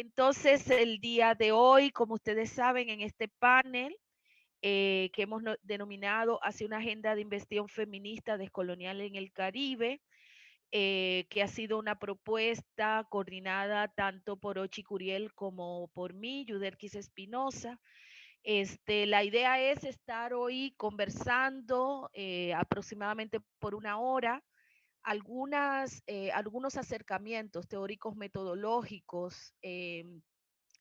Entonces, el día de hoy, como ustedes saben, en este panel que hemos denominado hacia una agenda de investigación feminista descolonial en el Caribe, que ha sido una propuesta coordinada tanto por Ochi Curiel como por mí, Yuderquis Espinosa. La idea es estar hoy conversando aproximadamente por una hora algunos acercamientos teóricos metodológicos y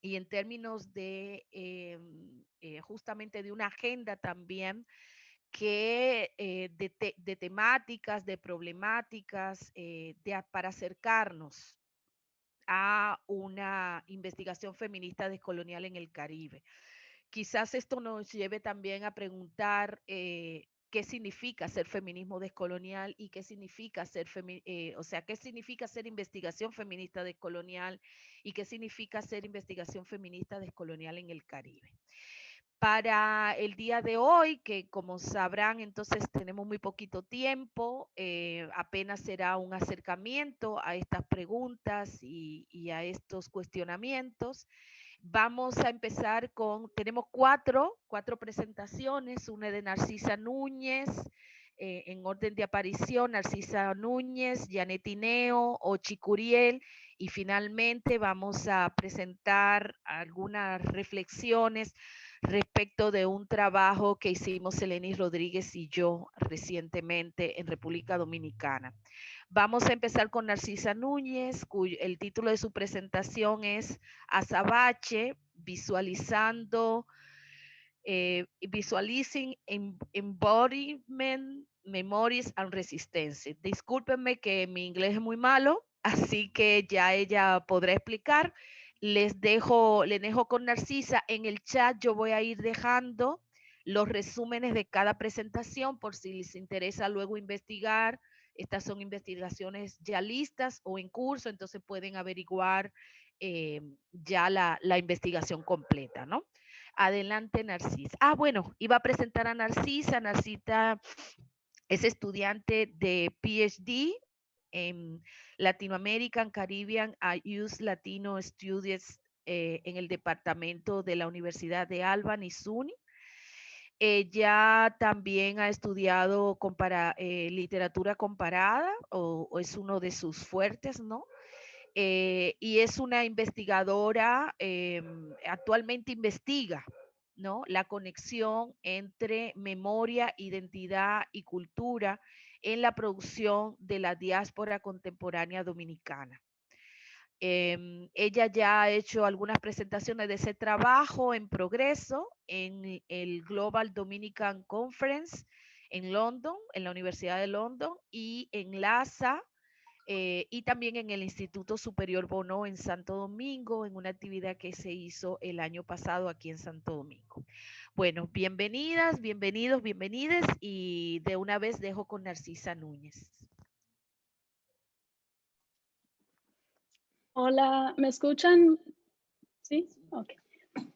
en términos de justamente de una agenda también que de temáticas, de problemáticas, para acercarnos a una investigación feminista descolonial en el Caribe. Quizás esto nos lleve también a preguntar qué significa ser feminismo descolonial y qué significa qué significa ser investigación feminista descolonial y qué significa ser investigación feminista descolonial en el Caribe. Para el día de hoy, que como sabrán, entonces tenemos muy poquito tiempo, apenas será un acercamiento a estas preguntas y a estos cuestionamientos. Vamos a empezar tenemos cuatro presentaciones, una de Narcisa Núñez, en orden de aparición, Narcisa Núñez, Janet Ineo, Ochi Curiel, y finalmente vamos a presentar algunas reflexiones respecto de un trabajo que hicimos Eleni Rodríguez y yo recientemente en República Dominicana. Vamos a empezar con Narcisa Núñez, el título de su presentación es Azabache, Visualizing Embodiment, Memories and Resistance. Discúlpenme que mi inglés es muy malo, así que ya ella podrá explicar. Le dejo con Narcisa. En el chat yo voy a ir dejando los resúmenes de cada presentación por si les interesa luego investigar. Estas son investigaciones ya listas o en curso, entonces pueden averiguar ya la investigación completa, ¿no? Adelante, Narcisa. Bueno, iba a presentar a Narcisa. Narcisa es estudiante de PhD en Latin American, Caribbean Youth Latino Studies en el departamento de la Universidad de Albany, SUNY. Ella también ha estudiado literatura comparada o es uno de sus fuertes, ¿no? Y es una investigadora, actualmente investiga, ¿no?, la conexión entre memoria, identidad y cultura en la producción de la diáspora contemporánea dominicana. Ella ya ha hecho algunas presentaciones de ese trabajo en progreso en el Global Dominican Conference en London, en la Universidad de London, y en LASA, y también en el Instituto Superior Bono en Santo Domingo, en una actividad que se hizo el año pasado aquí en Santo Domingo. Bueno, bienvenidas, bienvenidos, bienvenides, y de una vez dejo con Narcisa Núñez. Hola, ¿me escuchan? Sí, ok.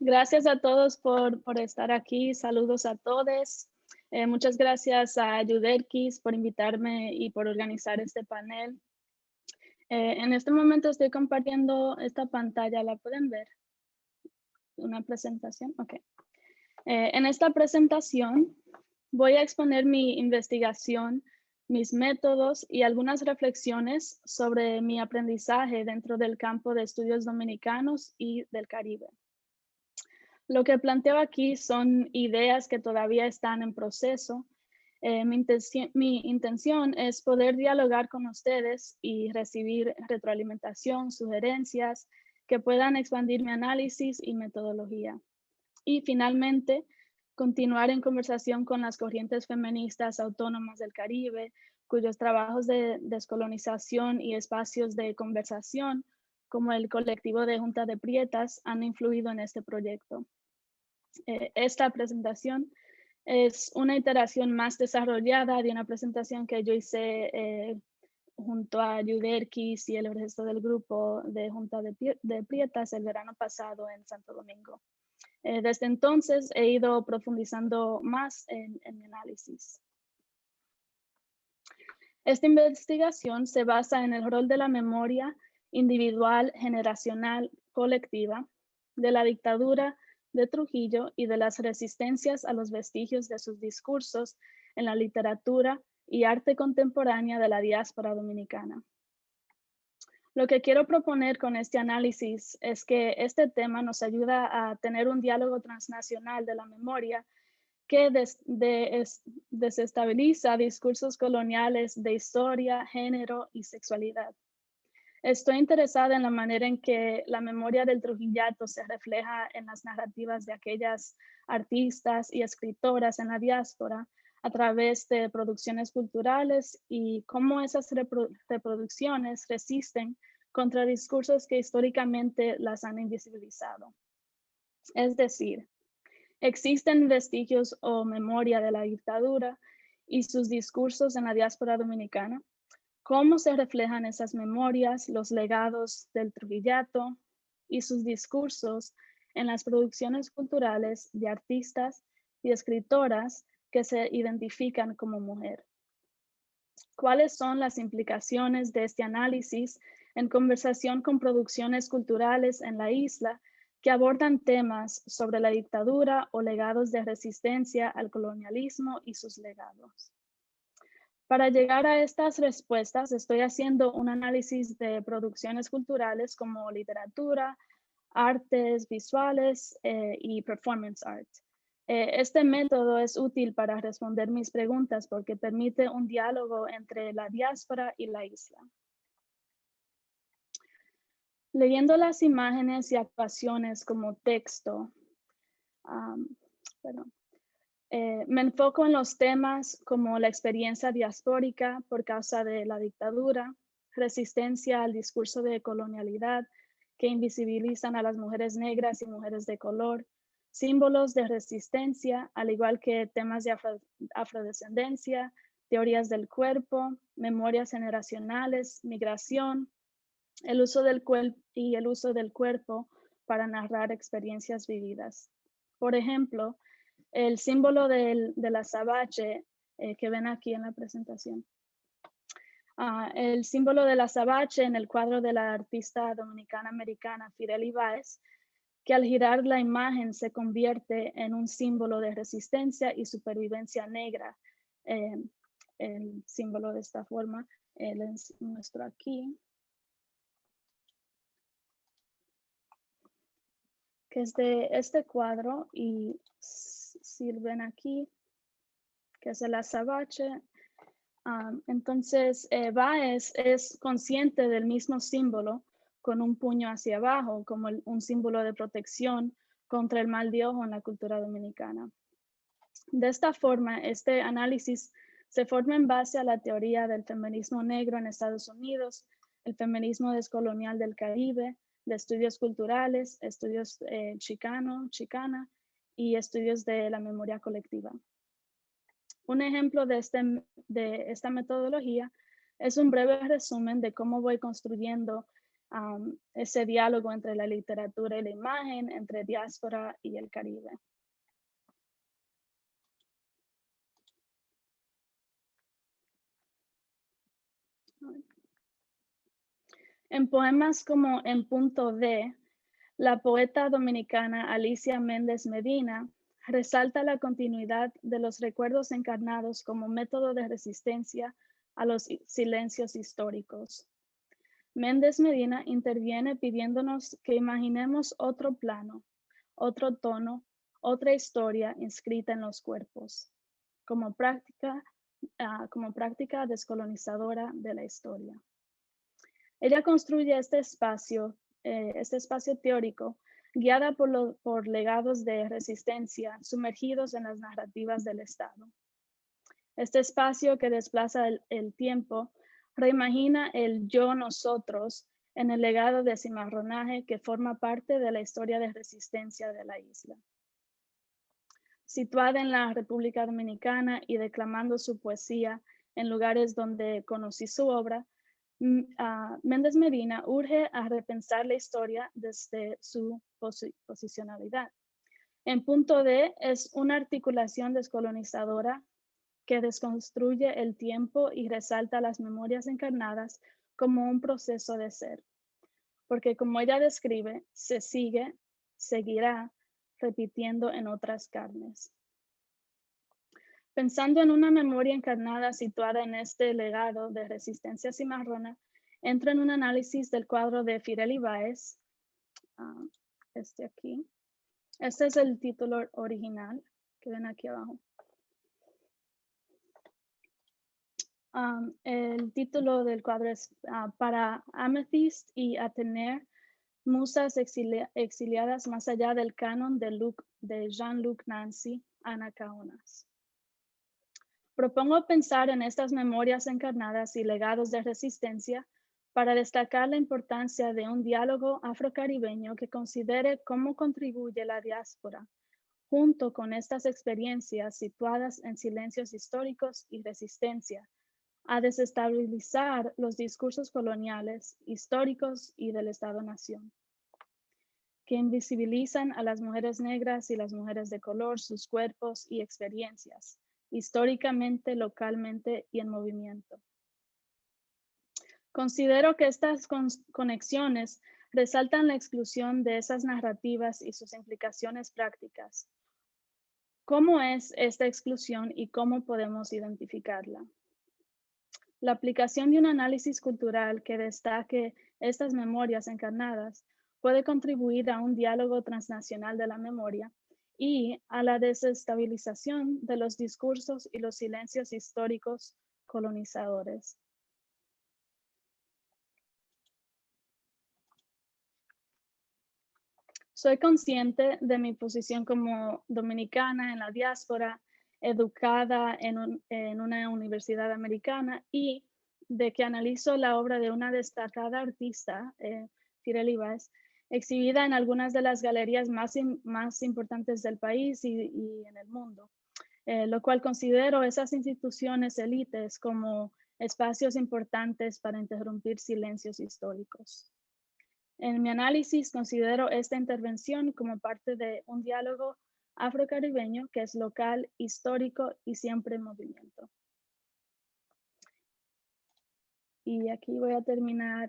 Gracias a todos por estar aquí. Saludos a todos. Muchas gracias a Yuderquis por invitarme y por organizar este panel. En este momento estoy compartiendo esta pantalla. ¿La pueden ver? ¿Una presentación? Ok. En esta presentación voy a exponer mi investigación, mis métodos y algunas reflexiones sobre mi aprendizaje dentro del campo de estudios dominicanos y del Caribe. Lo que planteo aquí son ideas que todavía están en proceso. Mi intención es poder dialogar con ustedes y recibir retroalimentación, sugerencias que puedan expandir mi análisis y metodología. Y finalmente, continuar en conversación con las corrientes feministas autónomas del Caribe, cuyos trabajos de descolonización y espacios de conversación, como el colectivo de Junta de Prietas, han influido en este proyecto. Esta presentación es una iteración más desarrollada de una presentación que yo hice junto a Yuderquis y el resto del grupo de Junta de Prietas el verano pasado en Santo Domingo. Desde entonces he ido profundizando más en mi análisis. Esta investigación se basa en el rol de la memoria individual, generacional, colectiva, de la dictadura de Trujillo y de las resistencias a los vestigios de sus discursos en la literatura y arte contemporánea de la diáspora dominicana. Lo que quiero proponer con este análisis es que este tema nos ayuda a tener un diálogo transnacional de la memoria que desestabiliza discursos coloniales de historia, género y sexualidad. Estoy interesada en la manera en que la memoria del Trujillato se refleja en las narrativas de aquellas artistas y escritoras en la diáspora a través de producciones culturales y cómo esas reproducciones resisten contra discursos que históricamente las han invisibilizado. Es decir, existen vestigios o memoria de la dictadura y sus discursos en la diáspora dominicana. ¿Cómo se reflejan esas memorias, los legados del Trujillato y sus discursos en las producciones culturales de artistas y escritoras que se identifican como mujer? ¿Cuáles son las implicaciones de este análisis en conversación con producciones culturales en la isla que abordan temas sobre la dictadura o legados de resistencia al colonialismo y sus legados? Para llegar a estas respuestas, estoy haciendo un análisis de producciones culturales como literatura, artes visuales y performance art. Este método es útil para responder mis preguntas porque permite un diálogo entre la diáspora y la isla. Leyendo las imágenes y actuaciones como texto, me enfoco en los temas como la experiencia diaspórica por causa de la dictadura, resistencia al discurso de colonialidad que invisibilizan a las mujeres negras y mujeres de color, símbolos de resistencia, al igual que temas de afrodescendencia, teorías del cuerpo, memorias generacionales, migración, el uso del cuerpo para narrar experiencias vividas. Por ejemplo, el símbolo de la azabache que ven aquí en la presentación. El símbolo de la azabache en el cuadro de la artista dominicana-americana Fidel Ibáez, que al girar la imagen se convierte en un símbolo de resistencia y supervivencia negra. El símbolo de esta forma, les muestro aquí, que es de este cuadro, y si ven aquí, que es el azabache. Entonces, Báez es consciente del mismo símbolo con un puño hacia abajo, como un símbolo de protección contra el mal de ojo en la cultura dominicana. De esta forma, este análisis se forma en base a la teoría del feminismo negro en Estados Unidos, el feminismo descolonial del Caribe, de estudios culturales, estudios chicana y estudios de la memoria colectiva. Un ejemplo de esta metodología es un breve resumen de cómo voy construyendo ese diálogo entre la literatura y la imagen, entre diáspora y el Caribe. En poemas como En Punto D, la poeta dominicana Alicia Méndez Medina resalta la continuidad de los recuerdos encarnados como método de resistencia a los silencios históricos. Méndez Medina interviene pidiéndonos que imaginemos otro plano, otro tono, otra historia inscrita en los cuerpos, como práctica descolonizadora de la historia. Ella construye este espacio teórico guiada por legados de resistencia sumergidos en las narrativas del Estado. Este espacio que desplaza el tiempo reimagina el yo-nosotros en el legado de cimarronaje que forma parte de la historia de resistencia de la isla. Situada en la República Dominicana y declamando su poesía en lugares donde conocí su obra, Méndez Medina urge a repensar la historia desde su posicionalidad. En Punto D es una articulación descolonizadora que desconstruye el tiempo y resalta las memorias encarnadas como un proceso de ser. porque como ella describe, seguirá repitiendo en otras carnes. Pensando en una memoria encarnada situada en este legado de resistencia cimarrona, entro en un análisis del cuadro de Firely Báez, aquí. Este es el título original que ven aquí abajo. El título del cuadro es Para Amethyst y Atener, musas exiliadas más allá del canon de Jean-Luc Nancy, Anacaonas. Propongo pensar en estas memorias encarnadas y legados de resistencia para destacar la importancia de un diálogo afrocaribeño que considere cómo contribuye la diáspora, junto con estas experiencias situadas en silencios históricos y resistencia, a desestabilizar los discursos coloniales, históricos y del Estado-Nación, que invisibilizan a las mujeres negras y las mujeres de color, sus cuerpos y experiencias, históricamente, localmente y en movimiento. Considero que estas conexiones resaltan la exclusión de esas narrativas y sus implicaciones prácticas. ¿Cómo es esta exclusión y cómo podemos identificarla? La aplicación de un análisis cultural que destaque estas memorias encarnadas puede contribuir a un diálogo transnacional de la memoria y a la desestabilización de los discursos y los silencios históricos colonizadores. Soy consciente de mi posición como dominicana en la diáspora, educada en una universidad americana y de que analizo la obra de una destacada artista, Firely Báez, exhibida en algunas de las galerías más importantes del país y en el mundo, lo cual considero esas instituciones élites como espacios importantes para interrumpir silencios históricos. En mi análisis considero esta intervención como parte de un diálogo afrocaribeño que es local, histórico y siempre en movimiento. Y aquí voy a terminar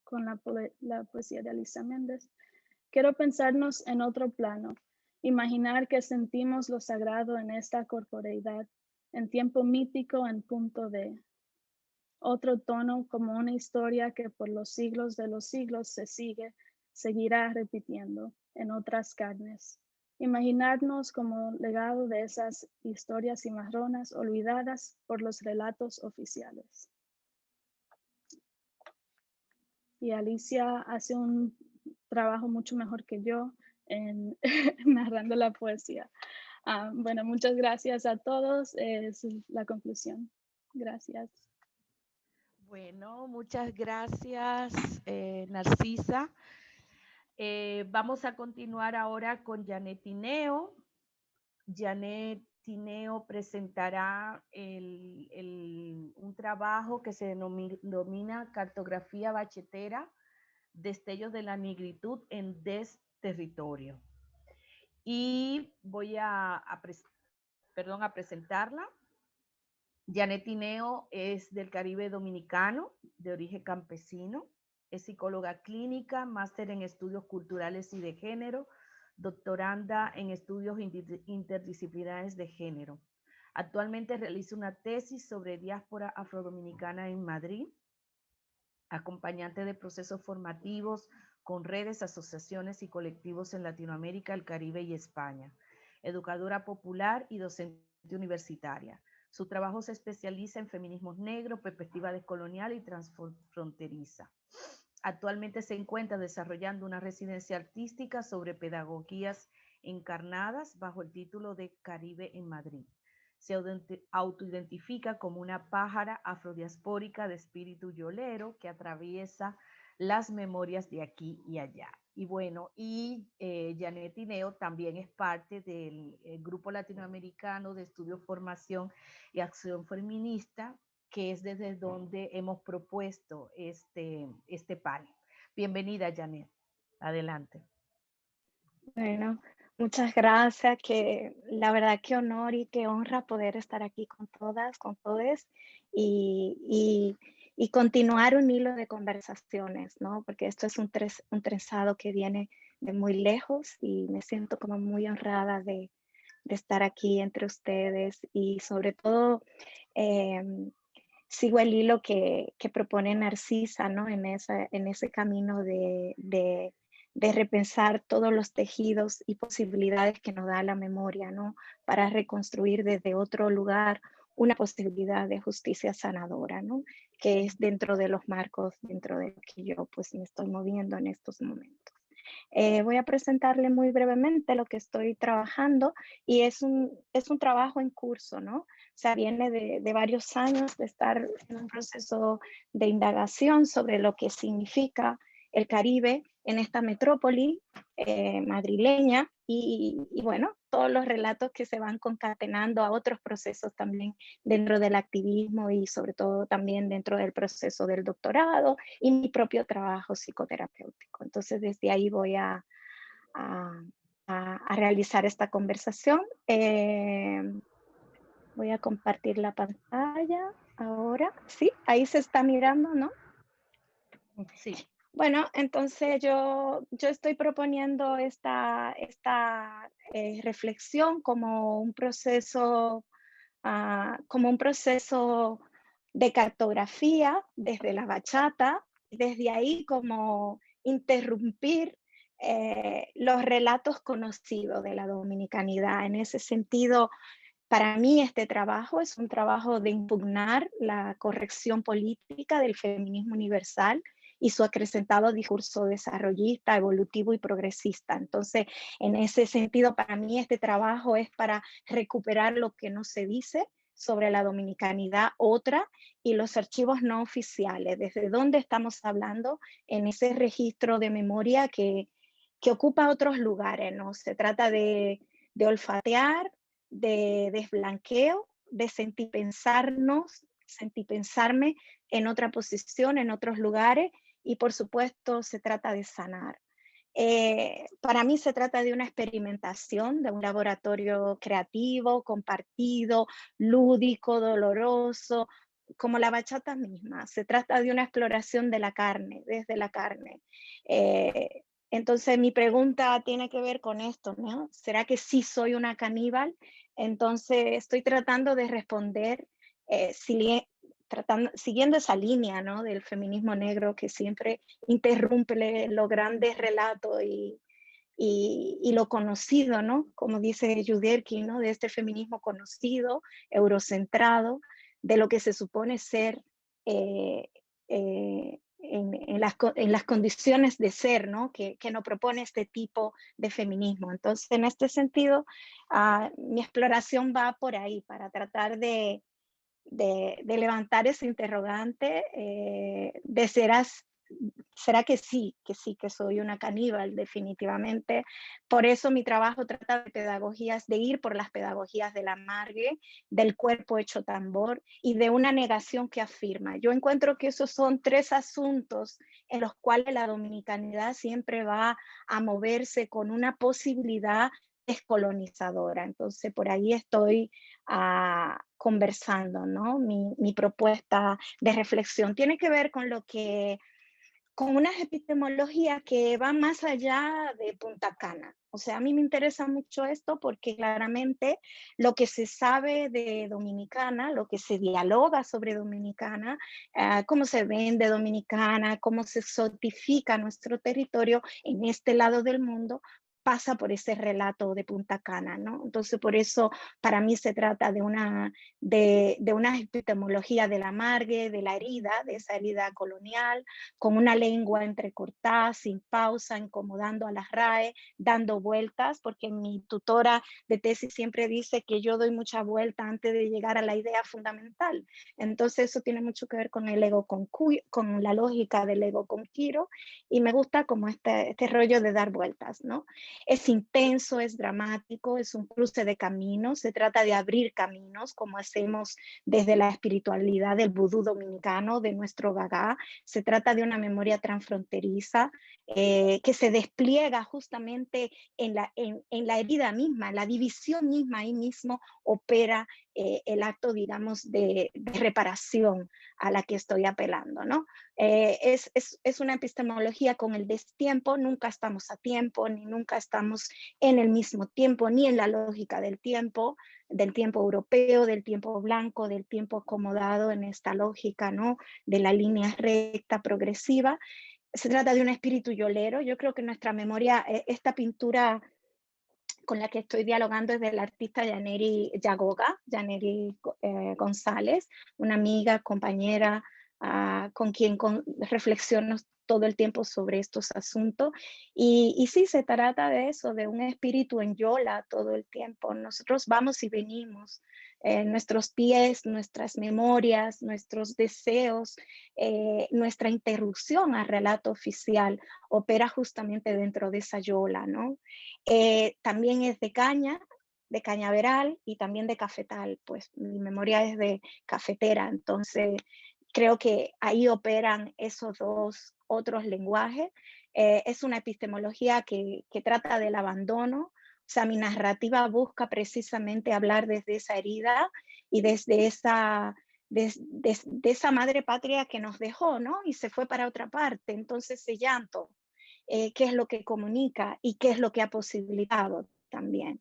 con la poesía de Alisa Méndez. Quiero pensarnos en otro plano, imaginar que sentimos lo sagrado en esta corporeidad, en tiempo mítico, en punto de otro tono, como una historia que por los siglos de los siglos seguirá repitiendo en otras carnes. Imaginarnos como legado de esas historias cimarronas olvidadas por los relatos oficiales. Y Alicia hace un trabajo mucho mejor que yo en narrando la poesía. Bueno, muchas gracias a todos. Esa es la conclusión. Gracias. Bueno, muchas gracias, Narcisa. Vamos a continuar ahora con Janet Tineo. Janet Tineo presentará un trabajo que se denomina Cartografía Bachetera, Destellos de la Negritud en Desterritorio. Y voy a presentarla. Janet Tineo es del Caribe Dominicano, de origen campesino. Es psicóloga clínica, máster en estudios culturales y de género, doctoranda en estudios interdisciplinares de género. Actualmente realiza una tesis sobre diáspora afrodominicana en Madrid, acompañante de procesos formativos con redes, asociaciones y colectivos en Latinoamérica, el Caribe y España. Educadora popular y docente universitaria. Su trabajo se especializa en feminismos negros, perspectiva descolonial y transfronteriza. Actualmente se encuentra desarrollando una residencia artística sobre pedagogías encarnadas bajo el título de Caribe en Madrid. Se autoidentifica como una pájara afrodiaspórica de espíritu yolero que atraviesa las memorias de aquí y allá. Y bueno, Janet Tineo también es parte del Grupo Latinoamericano de Estudio, Formación y Acción Feminista, que es desde donde hemos propuesto este panel. Bienvenida, Janet. Adelante. Bueno, muchas gracias, que la verdad que honor y que honra poder estar aquí con todas, con todos. Y y continuar un hilo de conversaciones, ¿no? Porque esto es un trenzado que viene de muy lejos y me siento como muy honrada de estar aquí entre ustedes y sobre todo sigo el hilo que propone Narcisa, ¿no? En ese camino de repensar todos los tejidos y posibilidades que nos da la memoria, ¿no? Para reconstruir desde otro lugar una posibilidad de justicia sanadora, ¿no? Que es dentro de los marcos, dentro de lo que yo pues me estoy moviendo en estos momentos. Voy a presentarle muy brevemente lo que estoy trabajando y es un trabajo en curso, ¿no? O sea, viene de varios años de estar en un proceso de indagación sobre lo que significa el Caribe en esta metrópoli madrileña y bueno, todos los relatos que se van concatenando a otros procesos también dentro del activismo y sobre todo también dentro del proceso del doctorado y mi propio trabajo psicoterapéutico. Entonces desde ahí voy a realizar esta conversación. Voy a compartir la pantalla ahora. Sí, ahí se está mirando, ¿no? Sí. Bueno, entonces yo estoy proponiendo esta reflexión como un proceso de cartografía desde la bachata, desde ahí como interrumpir los relatos conocidos de la dominicanidad. En ese sentido, para mí este trabajo es un trabajo de impugnar la corrección política del feminismo universal y su acrecentado discurso desarrollista, evolutivo y progresista. Entonces, en ese sentido, para mí este trabajo es para recuperar lo que no se dice sobre la dominicanidad otra y los archivos no oficiales, desde dónde estamos hablando en ese registro de memoria que ocupa otros lugares, ¿no? Se trata de olfatear, de desblanqueo, de pensarme en otra posición, en otros lugares, y por supuesto se trata de sanar. Para mí se trata de una experimentación, de un laboratorio creativo, compartido, lúdico, doloroso, como la bachata misma. Se trata de una exploración de la carne, desde la carne. Entonces mi pregunta tiene que ver con esto, ¿no? ¿Será que sí soy una caníbal? Entonces estoy tratando de responder siguiendo esa línea, ¿no? Del feminismo negro que siempre interrumpe los grandes relatos y lo conocido, ¿no? Como dice Yuderki, ¿no? De este feminismo conocido, eurocentrado, de lo que se supone ser en las condiciones de ser, ¿no? Que nos propone este tipo de feminismo. Entonces, en este sentido, mi exploración va por ahí, para tratar de levantar ese interrogante de será que sí, que soy una caníbal definitivamente. Por eso mi trabajo trata de pedagogías, de ir por las pedagogías de la margue, del cuerpo hecho tambor y de una negación que afirma. Yo encuentro que esos son tres asuntos en los cuales la dominicanidad siempre va a moverse con una posibilidad descolonizadora. Entonces, por ahí estoy conversando, ¿no? Mi propuesta de reflexión tiene que ver con unas epistemologías que van más allá de Punta Cana. O sea, a mí me interesa mucho esto porque claramente lo que se sabe de Dominicana, lo que se dialoga sobre Dominicana, cómo se vende Dominicana, cómo se exotifica nuestro territorio en este lado del mundo, pasa por ese relato de Punta Cana, ¿no? Entonces, por eso para mí se trata de una epistemología de la margue, de la herida, de esa herida colonial, con una lengua entrecortada, sin pausa, incomodando a las RAE, dando vueltas, porque mi tutora de tesis siempre dice que yo doy mucha vuelta antes de llegar a la idea fundamental. Entonces eso tiene mucho que ver con el ego con la lógica del ego con Quiro, y me gusta como este rollo de dar vueltas, ¿no? Es intenso, es dramático, es un cruce de caminos, se trata de abrir caminos, como hacemos desde la espiritualidad del vudú dominicano, de nuestro gagá. Se trata de una memoria transfronteriza que se despliega justamente en la herida misma, la división misma ahí mismo opera el acto, digamos, de reparación a la que estoy apelando, ¿no? Es una epistemología con el destiempo, nunca estamos a tiempo, ni nunca estamos en el mismo tiempo, ni en la lógica del tiempo europeo, del tiempo blanco, del tiempo acomodado en esta lógica, ¿no? De la línea recta, progresiva. Se trata de un espíritu yolero. Yo creo que nuestra memoria, esta pintura con la que estoy dialogando es del artista Yaneri Yagoga, Yaneri González, una amiga, compañera, con quien reflexiono todo el tiempo sobre estos asuntos. Y sí, se trata de eso, de un espíritu en yola todo el tiempo. Nosotros vamos y venimos, nuestros pies, nuestras memorias, nuestros deseos, nuestra interrupción al relato oficial opera justamente dentro de esa yola, ¿no? También es de cañaveral y también de cafetal, pues mi memoria es de cafetera, entonces creo que ahí operan esos dos otros lenguajes. Es una epistemología que trata del abandono, o sea, mi narrativa busca precisamente hablar desde esa herida y desde de esa madre patria que nos dejó, ¿no? Y se fue para otra parte. Entonces, ese llanto, qué es lo que comunica y qué es lo que ha posibilitado también.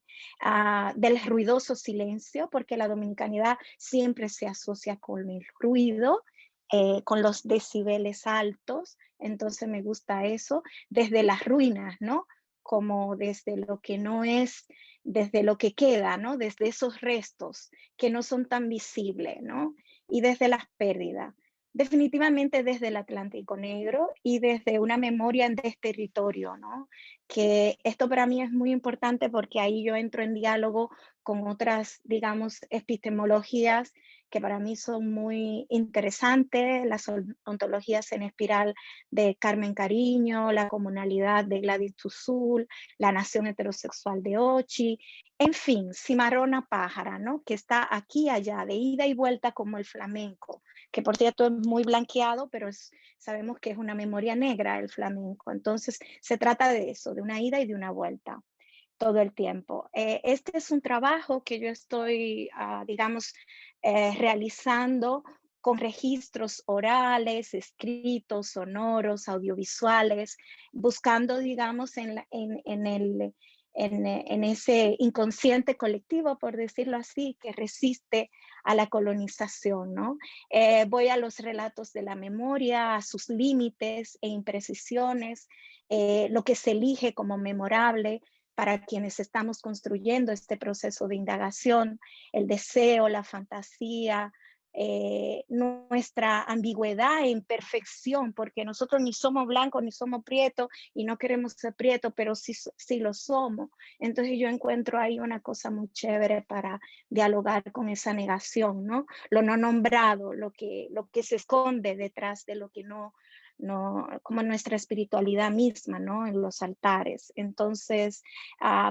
Del ruidoso silencio, porque la dominicanidad siempre se asocia con el ruido, con los decibeles altos, entonces me gusta eso, desde las ruinas, ¿no? Como desde lo que no es, desde lo que queda, ¿no? Desde esos restos que no son tan visibles, ¿no? Y desde las pérdidas. Definitivamente desde el Atlántico Negro y desde una memoria en desterritorio, ¿no? Que esto para mí es muy importante porque ahí yo entro en diálogo con otras, digamos, epistemologías que para mí son muy interesantes, las ontologías en espiral de Carmen Cariño, la comunalidad de Gladys Tuzul, la nación heterosexual de Ochi, en fin, Cimarrona Pájara, ¿no? Que está aquí y allá, de ida y vuelta como el flamenco, que por cierto es muy blanqueado, pero sabemos que es una memoria negra el flamenco. Entonces se trata de eso, de una ida y de una vuelta todo el tiempo. Este es un trabajo que yo estoy, digamos, realizando con registros orales, escritos, sonoros, audiovisuales, buscando, digamos, en ese inconsciente colectivo, por decirlo así, que resiste a la colonización, ¿no? Voy a los relatos de la memoria, a sus límites e imprecisiones, lo que se elige como memorable para quienes estamos construyendo este proceso de indagación, el deseo, la fantasía, nuestra ambigüedad e imperfección, porque nosotros ni somos blancos ni somos prietos y no queremos ser prietos, pero sí lo somos. Entonces yo encuentro ahí una cosa muy chévere para dialogar con esa negación, ¿no? Lo no nombrado, lo que se esconde detrás de lo que no, como nuestra espiritualidad misma, ¿no? En los altares. Entonces,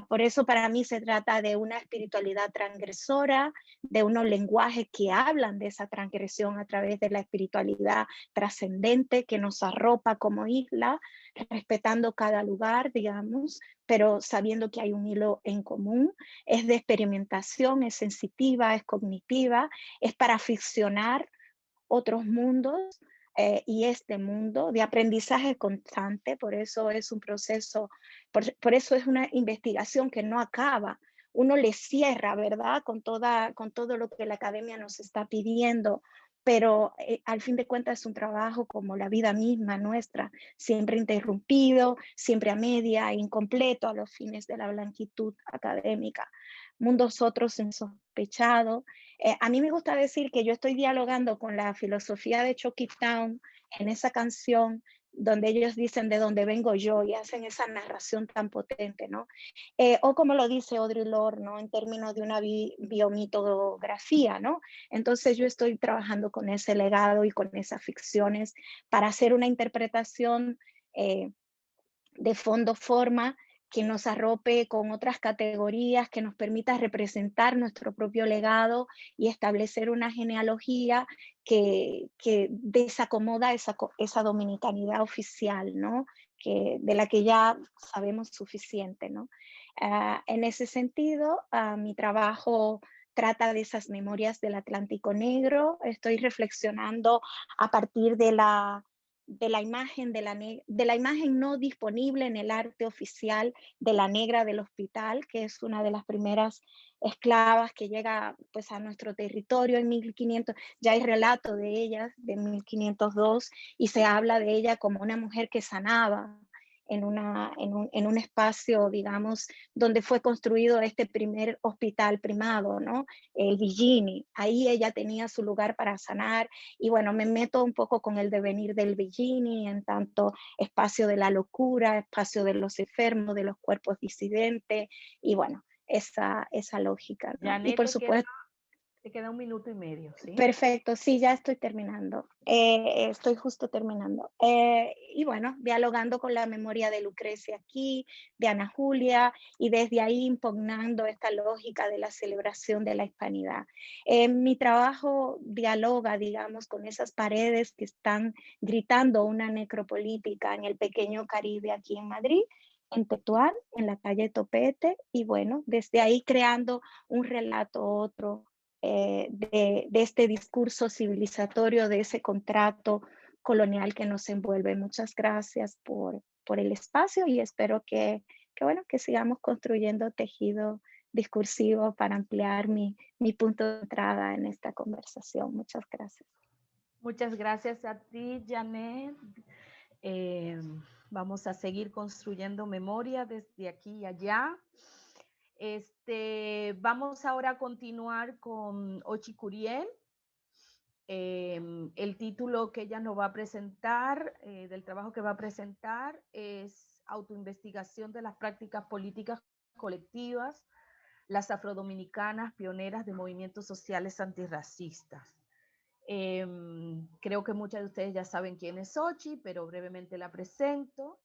por eso para mí se trata de una espiritualidad transgresora, de unos lenguajes que hablan de esa transgresión a través de la espiritualidad trascendente que nos arropa como isla, respetando cada lugar, digamos, pero sabiendo que hay un hilo en común. Es de experimentación, es sensitiva, es cognitiva, es para ficcionar otros mundos, y este mundo de aprendizaje constante. Por eso es un proceso, por eso es una investigación que no acaba. Uno le cierra, ¿verdad? Con todo lo que la academia nos está pidiendo, pero al fin de cuentas es un trabajo como la vida misma nuestra, siempre interrumpido, siempre a media, incompleto a los fines de la blanquitud académica. Mundos otros insospechados. A mí me gusta decir que yo estoy dialogando con la filosofía de Chucky Town en esa canción donde ellos dicen de dónde vengo yo y hacen esa narración tan potente, ¿no? O como lo dice Audre Lorde, ¿no? En términos de una biomitografía, ¿no? Entonces yo estoy trabajando con ese legado y con esas ficciones para hacer una interpretación de fondo-forma que nos arrope con otras categorías, que nos permita representar nuestro propio legado y establecer una genealogía que desacomoda esa dominicanidad oficial, ¿no? De la que ya sabemos suficiente, ¿no? En ese sentido, mi trabajo trata de esas memorias del Atlántico Negro. Estoy reflexionando a partir de la imagen de la imagen no disponible en el arte oficial de la negra del hospital, que es una de las primeras esclavas que llega pues a nuestro territorio en 1500. Ya hay relato de ella de 1502 y se habla de ella como una mujer que sanaba en un espacio, digamos, donde fue construido este primer hospital primado, ¿no? El Villini. Ahí ella tenía su lugar para sanar. Y bueno, me meto un poco con el devenir del Villini, en tanto espacio de la locura, espacio de los enfermos, de los cuerpos disidentes, y bueno, esa lógica, ¿no? Y Janet, por supuesto, te queda 1 minuto y medio, ¿sí? perfecto, sí, ya estoy terminando. Estoy justo terminando. Y bueno, dialogando con la memoria de Lucrecia aquí, de Ana Julia, y desde ahí impugnando esta lógica de la celebración de la hispanidad. Mi trabajo dialoga, digamos, con esas paredes que están gritando una necropolítica en el pequeño Caribe aquí en Madrid, en Tetuán, en la calle Topete, y bueno, desde ahí creando un relato otro de este discurso civilizatorio, de ese contrato colonial que nos envuelve. Muchas gracias por el espacio y espero bueno, que sigamos construyendo tejido discursivo para ampliar mi punto de entrada en esta conversación. Muchas gracias. Muchas gracias a ti, Janet. Vamos a seguir construyendo memoria desde aquí y allá. Vamos ahora a continuar con Ochi Curiel. El título que ella nos va a presentar, del trabajo que va a presentar, es Autoinvestigación de las prácticas políticas colectivas, las afrodominicanas pioneras de movimientos sociales antirracistas. Creo que muchas de ustedes ya saben quién es Ochi, pero brevemente la presento.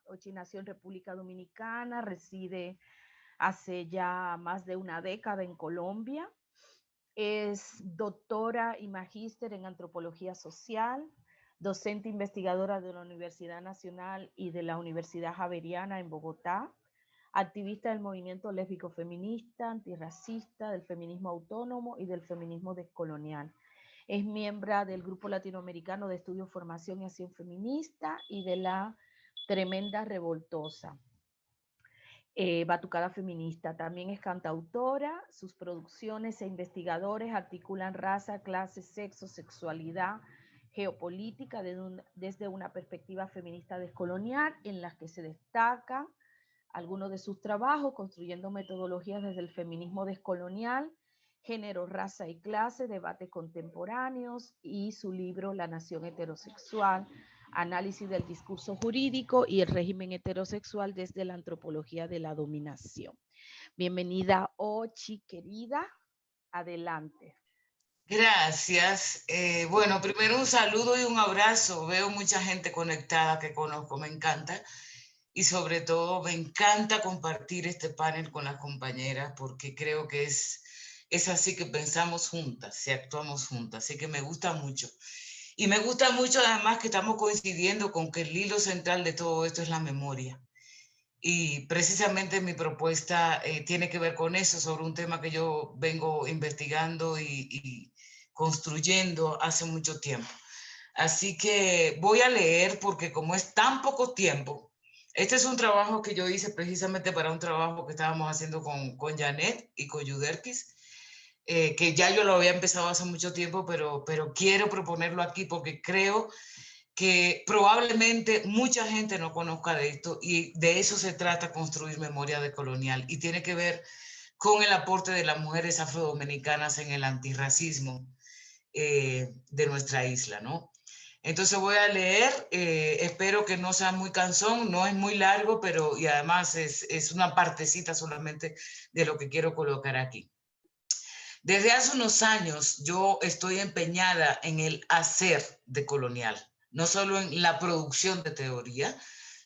Ochi nació en República Dominicana, reside hace ya más de una década en Colombia. Es doctora y magíster en antropología social, docente investigadora de la Universidad Nacional y de la Universidad Javeriana en Bogotá, activista del movimiento lésbico feminista, antirracista, del feminismo autónomo y del feminismo descolonial. Es miembro del Grupo Latinoamericano de Estudio, Formación y Acción Feminista y de la Tremenda Revoltosa. Batucada Feminista. También es cantautora. Sus producciones e investigadores articulan raza, clase, sexo, sexualidad, geopolítica desde una perspectiva feminista descolonial, en las que se destaca algunos de sus trabajos, construyendo metodologías desde el feminismo descolonial, género, raza y clase, debates contemporáneos, y su libro La Nación Heterosexual, análisis del discurso jurídico y el régimen heterosexual desde la antropología de la dominación. Bienvenida, Ochi, querida. Adelante. Gracias. Bueno, primero un saludo y un abrazo. Veo mucha gente conectada que conozco, me encanta. Y sobre todo me encanta compartir este panel con las compañeras porque creo que es así que pensamos juntas, si actuamos juntas. Así que me gusta mucho. Y me gusta mucho además que estamos coincidiendo con que el hilo central de todo esto es la memoria. Y precisamente mi propuesta tiene que ver con eso, sobre un tema que yo vengo investigando y construyendo hace mucho tiempo. Así que voy a leer porque como es tan poco tiempo, este es un trabajo que yo hice precisamente para un trabajo que estábamos haciendo con Janet y con Yuderkis, que ya yo lo había empezado hace mucho tiempo, pero quiero proponerlo aquí porque creo que probablemente mucha gente no conozca de esto y de eso se trata construir memoria decolonial y tiene que ver con el aporte de las mujeres afrodominicanas en el antirracismo de nuestra isla, ¿no? Entonces voy a leer, espero que no sea muy cansón, no es muy largo, pero y además es una partecita solamente de lo que quiero colocar aquí. Desde hace unos años yo estoy empeñada en el hacer decolonial, no solo en la producción de teoría,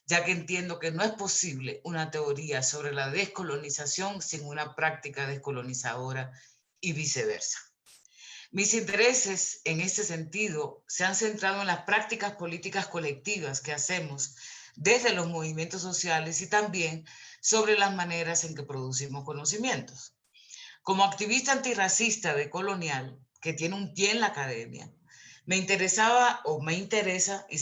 ya que entiendo que no es posible una teoría sobre la descolonización sin una práctica descolonizadora y viceversa. Mis intereses en este sentido se han centrado en las prácticas políticas colectivas que hacemos desde los movimientos sociales y también sobre las maneras en que producimos conocimientos. Como activista antirracista decolonial, que tiene un pie en la academia, me interesaba o me interesa y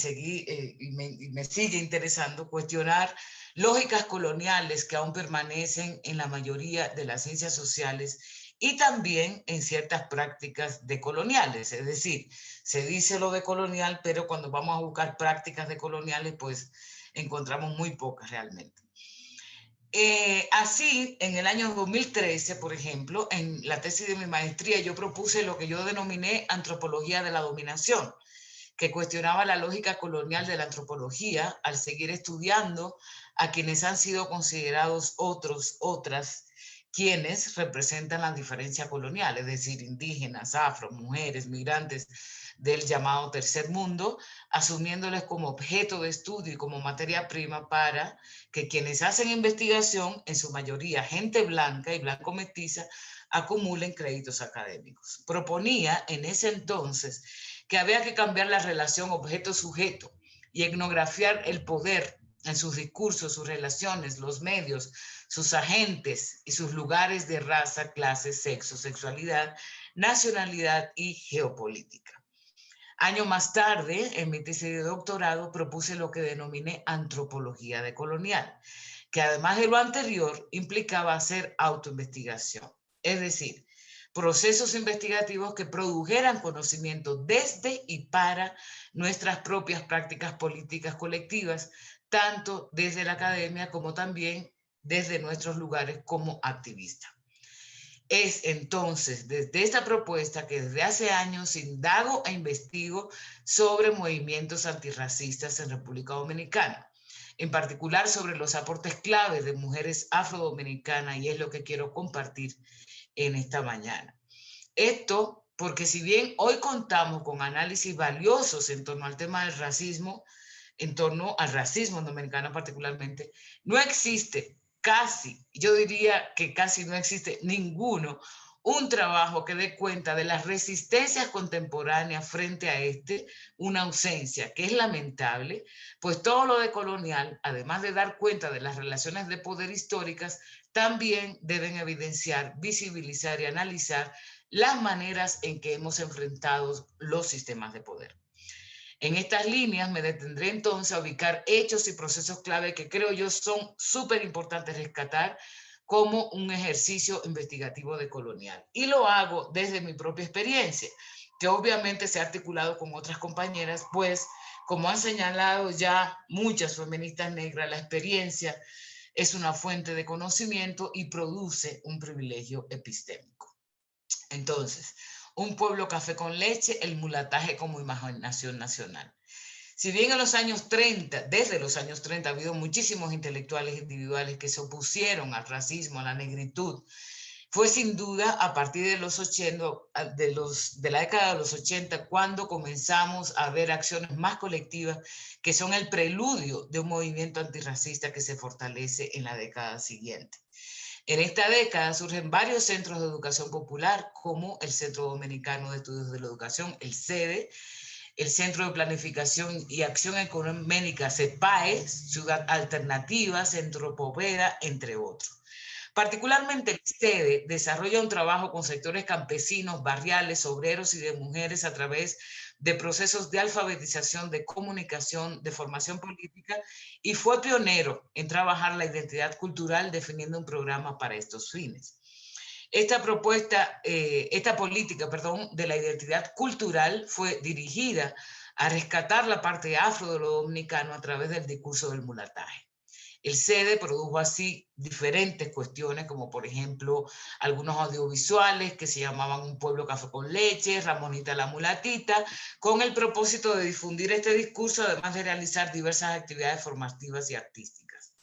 me sigue interesando cuestionar lógicas coloniales que aún permanecen en la mayoría de las ciencias sociales y también en ciertas prácticas decoloniales. Es decir, se dice lo decolonial, pero cuando vamos a buscar prácticas decoloniales, pues encontramos muy pocas realmente. Así, en el año 2013, por ejemplo, en la tesis de mi maestría, yo propuse lo que yo denominé antropología de la dominación, que cuestionaba la lógica colonial de la antropología al seguir estudiando a quienes han sido considerados otras, quienes representan la diferencia colonial, es decir, indígenas, afro, mujeres, migrantes del llamado tercer mundo, asumiéndoles como objeto de estudio y como materia prima para que quienes hacen investigación, en su mayoría gente blanca y blanco mestiza, acumulen créditos académicos. Proponía en ese entonces que había que cambiar la relación objeto-sujeto y etnografiar el poder en sus discursos, sus relaciones, los medios, sus agentes y sus lugares de raza, clase, sexo, sexualidad, nacionalidad y geopolítica. Año más tarde, en mi tesis de doctorado, propuse lo que denominé antropología decolonial, que además de lo anterior implicaba hacer autoinvestigación, es decir, procesos investigativos que produjeran conocimiento desde y para nuestras propias prácticas políticas colectivas, tanto desde la academia como también desde nuestros lugares como activistas. Es entonces desde esta propuesta que desde hace años indago e investigo sobre movimientos antirracistas en República Dominicana, en particular sobre los aportes claves de mujeres afrodominicanas, y es lo que quiero compartir en esta mañana. Esto porque si bien hoy contamos con análisis valiosos en torno al tema del racismo, en torno al racismo dominicano particularmente, no existe casi, yo diría que casi no existe ninguno, un trabajo que dé cuenta de las resistencias contemporáneas frente a una ausencia que es lamentable, pues todo lo decolonial, además de dar cuenta de las relaciones de poder históricas, también deben evidenciar, visibilizar y analizar las maneras en que hemos enfrentado los sistemas de poder. En estas líneas me detendré entonces a ubicar hechos y procesos clave que creo yo son súper importantes rescatar como un ejercicio investigativo decolonial. Y lo hago desde mi propia experiencia, que obviamente se ha articulado con otras compañeras, pues como han señalado ya muchas feministas negras, la experiencia es una fuente de conocimiento y produce un privilegio epistémico. Entonces, un pueblo café con leche, el mulataje como imaginación nacional. Si bien en los años 30, desde los años 30, ha habido muchísimos intelectuales individuales que se opusieron al racismo, a la negritud, fue sin duda a partir de los 80, de la década de los 80, cuando comenzamos a ver acciones más colectivas que son el preludio de un movimiento antirracista que se fortalece en la década siguiente. En esta década surgen varios centros de educación popular, como el Centro Dominicano de Estudios de la Educación, el CEDE, el Centro de Planificación y Acción Económica, CEPAE, Ciudad Alternativa, Centro Poveda, entre otros. Particularmente el CEDE desarrolla un trabajo con sectores campesinos, barriales, obreros y de mujeres a través de procesos de alfabetización, de comunicación, de formación política, y fue pionero en trabajar la identidad cultural definiendo un programa para estos fines. Esta política de la identidad cultural fue dirigida a rescatar la parte afro de lo dominicano a través del discurso del mulataje. El CEDE produjo así diferentes cuestiones, como por ejemplo algunos audiovisuales que se llamaban Un pueblo café con leche, Ramonita la mulatita, con el propósito de difundir este discurso, además de realizar diversas actividades formativas y artísticas.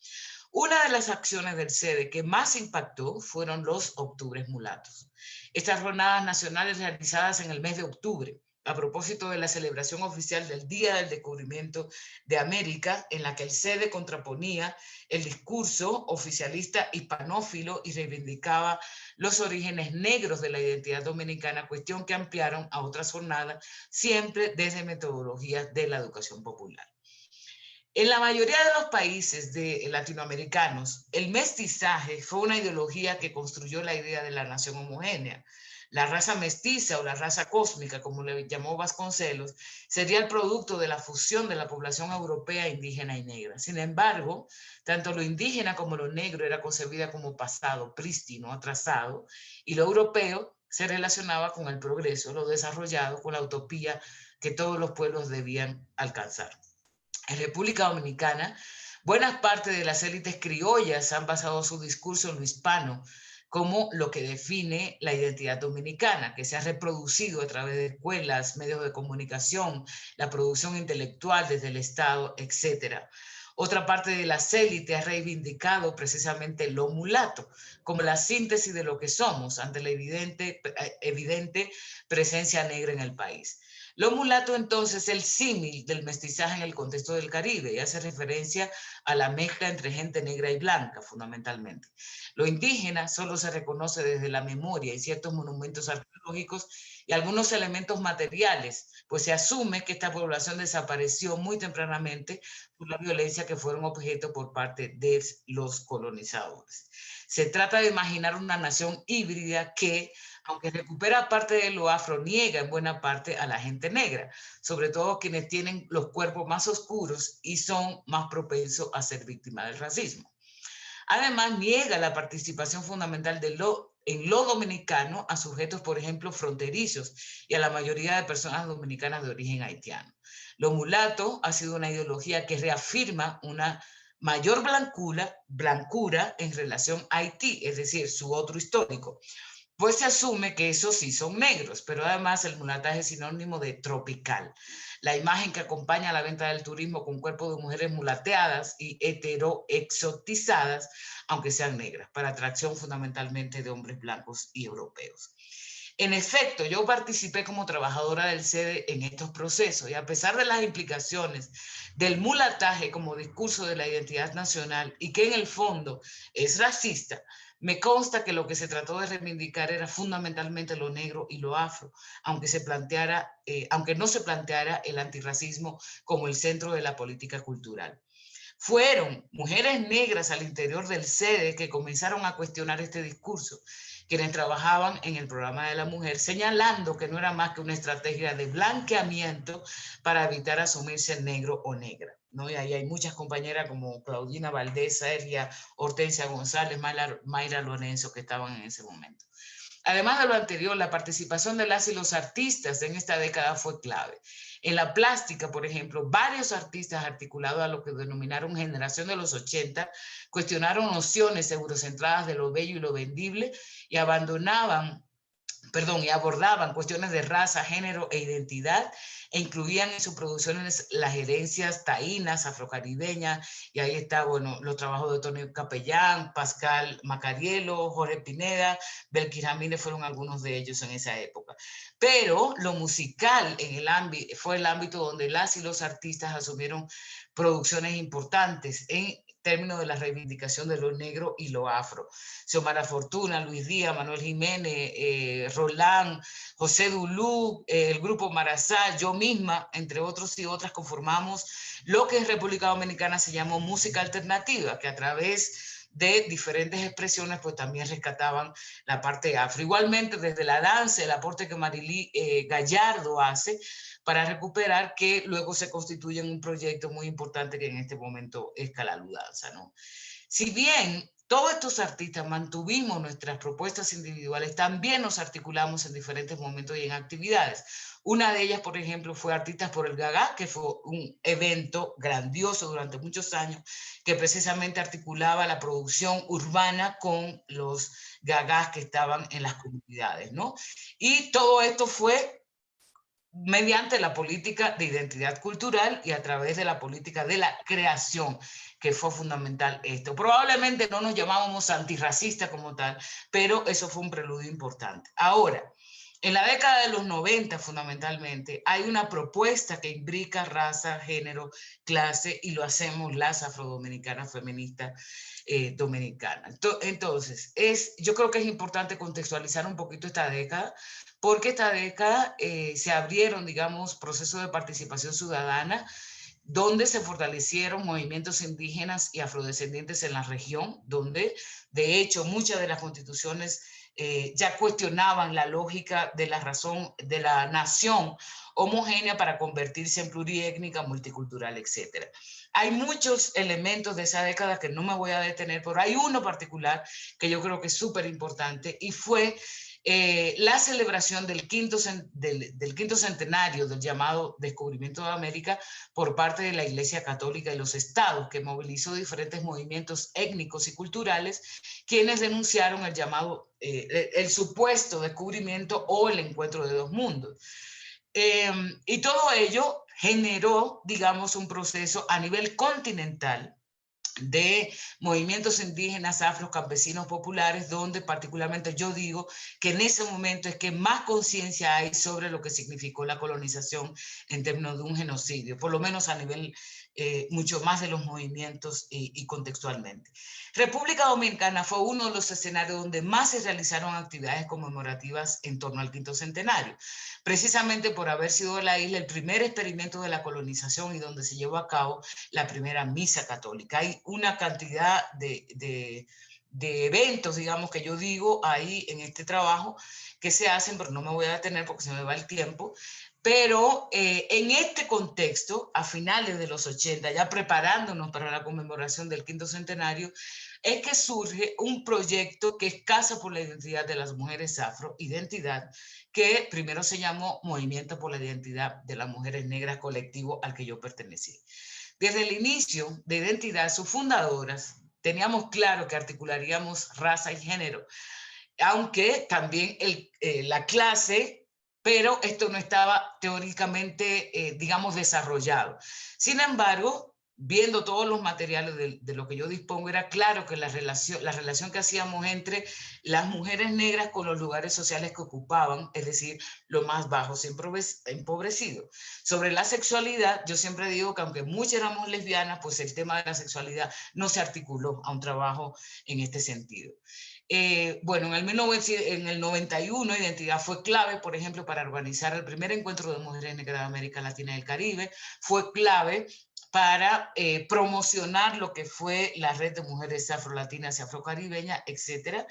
Una de las acciones del CEDE que más impactó fueron los Octubres Mulatos. Estas jornadas nacionales realizadas en el mes de octubre, a propósito de la celebración oficial del Día del Descubrimiento de América, en la que el CEDE contraponía el discurso oficialista hispanófilo y reivindicaba los orígenes negros de la identidad dominicana, cuestión que ampliaron a otras jornadas, siempre desde metodologías de la educación popular. En la mayoría de los países latinoamericanos, el mestizaje fue una ideología que construyó la idea de la nación homogénea. La raza mestiza o la raza cósmica, como le llamó Vasconcelos, sería el producto de la fusión de la población europea, indígena y negra. Sin embargo, tanto lo indígena como lo negro era concebida como pasado, prístino, atrasado, y lo europeo se relacionaba con el progreso, lo desarrollado, con la utopía que todos los pueblos debían alcanzar. En República Dominicana, buena parte de las élites criollas han basado su discurso en lo hispano como lo que define la identidad dominicana, que se ha reproducido a través de escuelas, medios de comunicación, la producción intelectual desde el Estado, etc. Otra parte de las élites ha reivindicado precisamente lo mulato como la síntesis de lo que somos ante la evidente presencia negra en el país. Lo mulato entonces es el símil del mestizaje en el contexto del Caribe y hace referencia a la mezcla entre gente negra y blanca fundamentalmente. Lo indígena solo se reconoce desde la memoria y ciertos monumentos arqueológicos y algunos elementos materiales, pues se asume que esta población desapareció muy tempranamente por la violencia que fueron objeto por parte de los colonizadores. Se trata de imaginar una nación híbrida que, aunque recupera parte de lo afro, niega en buena parte a la gente negra, sobre todo quienes tienen los cuerpos más oscuros y son más propensos a ser víctimas del racismo. Además, niega la participación fundamental en lo dominicano a sujetos, por ejemplo, fronterizos y a la mayoría de personas dominicanas de origen haitiano. Lo mulato ha sido una ideología que reafirma una mayor blancura en relación a Haití, es decir, su otro histórico. Pues se asume que esos sí son negros, pero además el mulataje es sinónimo de tropical. La imagen que acompaña a la venta del turismo con cuerpos de mujeres mulateadas y heteroexotizadas, aunque sean negras, para atracción fundamentalmente de hombres blancos y europeos. En efecto, yo participé como trabajadora del SEDE en estos procesos y a pesar de las implicaciones del mulataje como discurso de la identidad nacional y que en el fondo es racista, me consta que lo que se trató de reivindicar era fundamentalmente lo negro y lo afro, aunque no se planteara el antirracismo como el centro de la política cultural. Fueron mujeres negras al interior del SEDE que comenzaron a cuestionar este discurso, quienes trabajaban en el programa de la mujer, señalando que no era más que una estrategia de blanqueamiento para evitar asumirse negro o negra, ¿no? Y ahí hay muchas compañeras como Claudina Valdés, Sergia, Hortensia González, Mayra Lorenzo que estaban en ese momento. Además de lo anterior, la participación de las y los artistas en esta década fue clave. En la plástica, por ejemplo, varios artistas articulados a lo que denominaron generación de los 80 cuestionaron nociones eurocentradas de lo bello y lo vendible y abordaban cuestiones de raza, género e identidad e incluían en sus producciones las herencias taínas, afrocaribeñas, y ahí está, bueno, los trabajos de Tony Capellán, Pascal Macarielo, Jorge Pineda, Belkis Ramírez fueron algunos de ellos en esa época. Pero lo musical fue el ámbito donde las y los artistas asumieron producciones importantes en términos de la reivindicación de lo negro y lo afro. Xiomara Fortuna, Luis Díaz, Manuel Jiménez, Roland, José Dulú, el grupo Marazá, yo misma, entre otros y otras, conformamos lo que en República Dominicana se llamó música alternativa, que a través de diferentes expresiones pues también rescataban la parte afro. Igualmente desde la danza, el aporte que Marily Gallardo hace para recuperar, que luego se constituye en un proyecto muy importante que en este momento es Calaludanza, ¿no? Si bien todos estos artistas mantuvimos nuestras propuestas individuales, también nos articulamos en diferentes momentos y en actividades. Una de ellas, por ejemplo, fue Artistas por el Gagá, que fue un evento grandioso durante muchos años, que precisamente articulaba la producción urbana con los gagás que estaban en las comunidades, ¿no? Y todo esto fue mediante la política de identidad cultural y a través de la política de la creación, que fue fundamental esto. Probablemente no nos llamábamos antirracistas como tal, pero eso fue un preludio importante. Ahora, en la década de los 90, fundamentalmente, hay una propuesta que imbrica raza, género, clase, y lo hacemos las afrodominicanas feministas dominicanas. Entonces, yo creo que es importante contextualizar un poquito esta década, porque esta década se abrieron, digamos, procesos de participación ciudadana donde se fortalecieron movimientos indígenas y afrodescendientes en la región, donde de hecho muchas de las constituciones ya cuestionaban la lógica de la razón de la nación homogénea para convertirse en pluriétnica, multicultural, etc. Hay muchos elementos de esa década que no me voy a detener, pero hay uno particular que yo creo que es súper importante y fue la celebración del quinto centenario del llamado descubrimiento de América por parte de la Iglesia Católica y los estados, que movilizó diferentes movimientos étnicos y culturales, quienes denunciaron el llamado, el supuesto descubrimiento o el encuentro de dos mundos. Y todo ello generó, digamos, un proceso a nivel continental de movimientos indígenas, afros, campesinos, populares, donde particularmente yo digo que en ese momento es que más conciencia hay sobre lo que significó la colonización en términos de un genocidio, por lo menos a nivel mucho más de los movimientos y contextualmente. República Dominicana fue uno de los escenarios donde más se realizaron actividades conmemorativas en torno al quinto centenario, precisamente por haber sido la isla el primer experimento de la colonización y donde se llevó a cabo la primera misa católica. Hay una cantidad de eventos, digamos, que yo digo ahí en este trabajo que se hacen, pero no me voy a detener porque se me va el tiempo. Pero en este contexto, a finales de los 80, ya preparándonos para la conmemoración del quinto centenario, es que surge un proyecto que es Casa por la Identidad de las Mujeres Afro, Identidad, que primero se llamó Movimiento por la Identidad de las Mujeres Negras, colectivo al que yo pertenecí. Desde el inicio de Identidad, sus fundadoras, teníamos claro que articularíamos raza y género, aunque también la clase, pero esto no estaba teóricamente, digamos, desarrollado. Sin embargo, viendo todos los materiales de lo que yo dispongo, era claro que la relación que hacíamos entre las mujeres negras con los lugares sociales que ocupaban, es decir, los más bajos y empobrecidos. Sobre la sexualidad, yo siempre digo que aunque muchas éramos lesbianas, pues el tema de la sexualidad no se articuló a un trabajo en este sentido. Bueno, en el 91 Identidad fue clave, por ejemplo, para organizar el primer encuentro de mujeres negras de América Latina y el Caribe, fue clave para promocionar lo que fue la red de mujeres afrolatinas y afrocaribeñas, etc.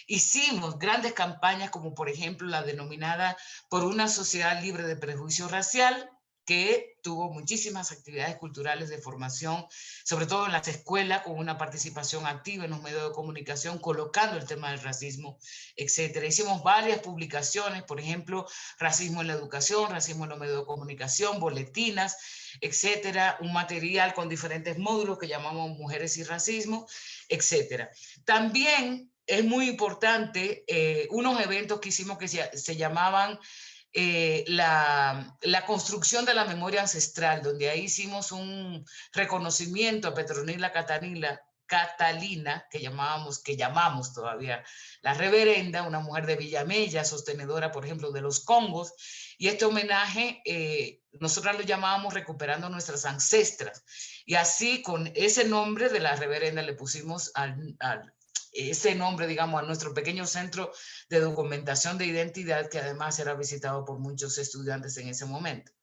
Hicimos grandes campañas como por ejemplo la denominada Por una sociedad libre de prejuicio racial, que tuvo muchísimas actividades culturales de formación, sobre todo en las escuelas, con una participación activa en los medios de comunicación, colocando el tema del racismo, etc. Hicimos varias publicaciones, por ejemplo, racismo en la educación, racismo en los medios de comunicación, boletinas, etcétera, un material con diferentes módulos que llamamos Mujeres y Racismo, etcétera. También es muy importante unos eventos que hicimos que se llamaban la construcción de la memoria ancestral, donde ahí hicimos un reconocimiento a Petronila Catalina, que llamamos todavía la reverenda, una mujer de Villamella, sostenedora, por ejemplo, de los Congos, y este homenaje nosotras lo llamábamos Recuperando Nuestras Ancestras, y así con ese nombre de la reverenda le pusimos ese nombre, digamos, a nuestro pequeño centro de documentación de identidad, que además era visitado por muchos estudiantes en ese momento.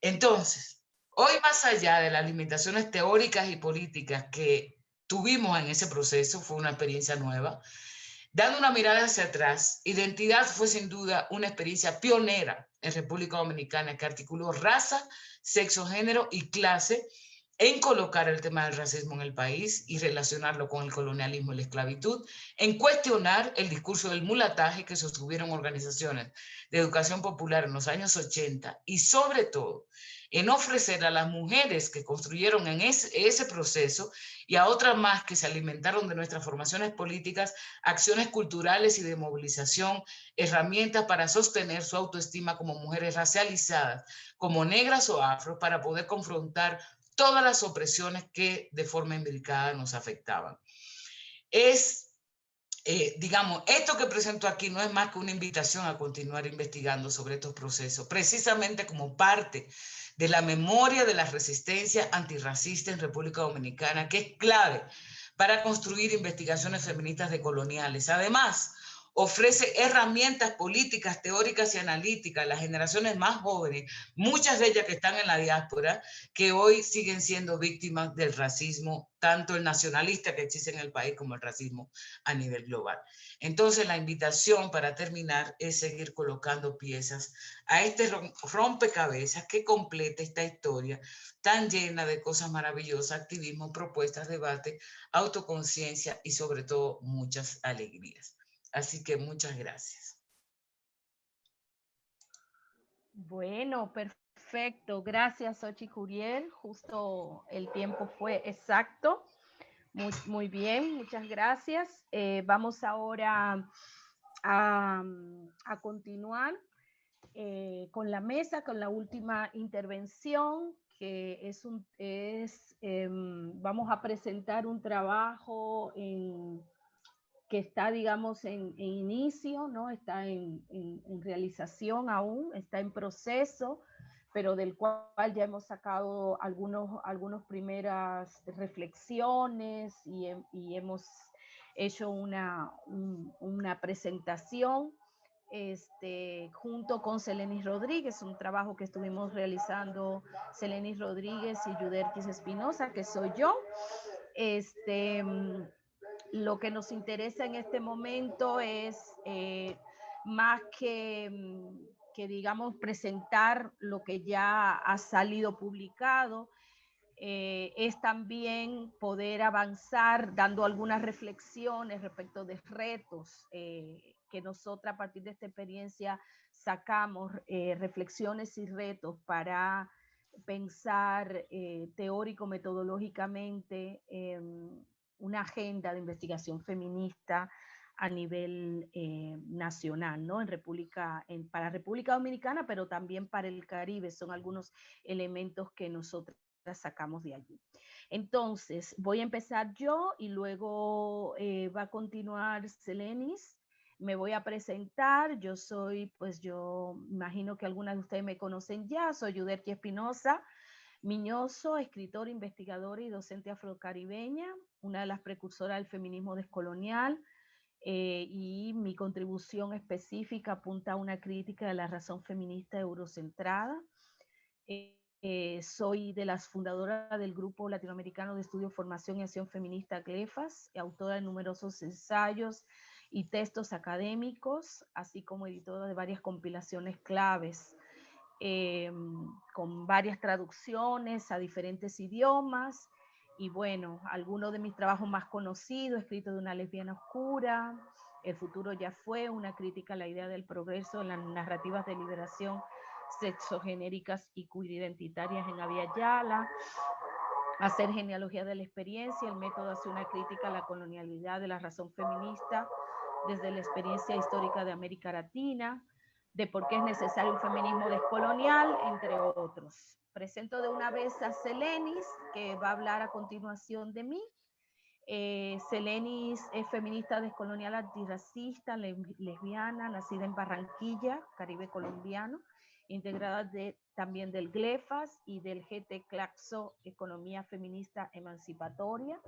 Entonces, hoy más allá de las limitaciones teóricas y políticas que tuvimos en ese proceso, fue una experiencia nueva, dando una mirada hacia atrás, Identidad fue sin duda una experiencia pionera en República Dominicana que articuló raza, sexo, género y clase en colocar el tema del racismo en el país y relacionarlo con el colonialismo y la esclavitud, en cuestionar el discurso del mulataje que sostuvieron organizaciones de educación popular en los años 80 y sobre todo en ofrecer a las mujeres que construyeron en ese proceso y a otras más que se alimentaron de nuestras formaciones políticas, acciones culturales y de movilización, herramientas para sostener su autoestima como mujeres racializadas, como negras o afro, para poder confrontar todas las opresiones que de forma imbricada nos afectaban. Digamos, esto que presento aquí no es más que una invitación a continuar investigando sobre estos procesos, precisamente como parte de la memoria de la resistencia antirracista en República Dominicana, que es clave para construir investigaciones feministas decoloniales. Además, ofrece herramientas políticas, teóricas y analíticas a las generaciones más jóvenes, muchas de ellas que están en la diáspora, que hoy siguen siendo víctimas del racismo, tanto el nacionalista que existe en el país como el racismo a nivel global. Entonces, la invitación para terminar es seguir colocando piezas a este rompecabezas que completa esta historia tan llena de cosas maravillosas, activismo, propuestas, debate, autoconciencia y sobre todo muchas alegrías. Así que muchas gracias. Bueno, perfecto. Gracias, Xochitl Curiel. Justo el tiempo fue exacto. Muy bien, muchas gracias. Vamos ahora a continuar con la mesa, con la última intervención, que vamos a presentar un trabajo que está, digamos, en inicio, ¿no? Está en realización aún, está en proceso, pero del cual ya hemos sacado algunas primeras reflexiones y hemos hecho una presentación junto con Selenis Rodríguez, un trabajo que estuvimos realizando Selenis Rodríguez y Yuderquis Espinosa, que soy yo. Lo que nos interesa en este momento es más que digamos, presentar lo que ya ha salido publicado, es también poder avanzar dando algunas reflexiones respecto de retos que nosotras a partir de esta experiencia sacamos, reflexiones y retos para pensar teórico-metodológicamente una agenda de investigación feminista a nivel nacional, ¿no? Para República Dominicana, pero también para el Caribe. Son algunos elementos que nosotros sacamos de allí. Entonces, voy a empezar yo y luego va a continuar Selenis. Me voy a presentar. Yo imagino que algunas de ustedes me conocen ya. Soy Yuderquis Espinosa Miñoso, escritora, investigadora y docente afrocaribeña, una de las precursoras del feminismo descolonial, y mi contribución específica apunta a una crítica de la razón feminista eurocentrada. Soy de las fundadoras del Grupo Latinoamericano de Estudio, Formación y Acción Feminista, GLEFAS, autora de numerosos ensayos y textos académicos, así como editora de varias compilaciones claves, con varias traducciones a diferentes idiomas. Y bueno, algunos de mis trabajos más conocidos, escrito de una lesbiana oscura, El futuro ya fue, una crítica a la idea del progreso en las narrativas de liberación sexogenéricas y queer-identitarias en Abya Yala, Hacer genealogía de la experiencia, el método hace una crítica a la colonialidad de la razón feminista desde la experiencia histórica de América Latina, de por qué es necesario un feminismo descolonial, entre otros. Presento de una vez a Selenis, que va a hablar a continuación de mí. Selenis es feminista descolonial antirracista, lesbiana, nacida en Barranquilla, Caribe colombiano, integrada también del GLEFAS y del GT Claxo, Economía Feminista Emancipatoria.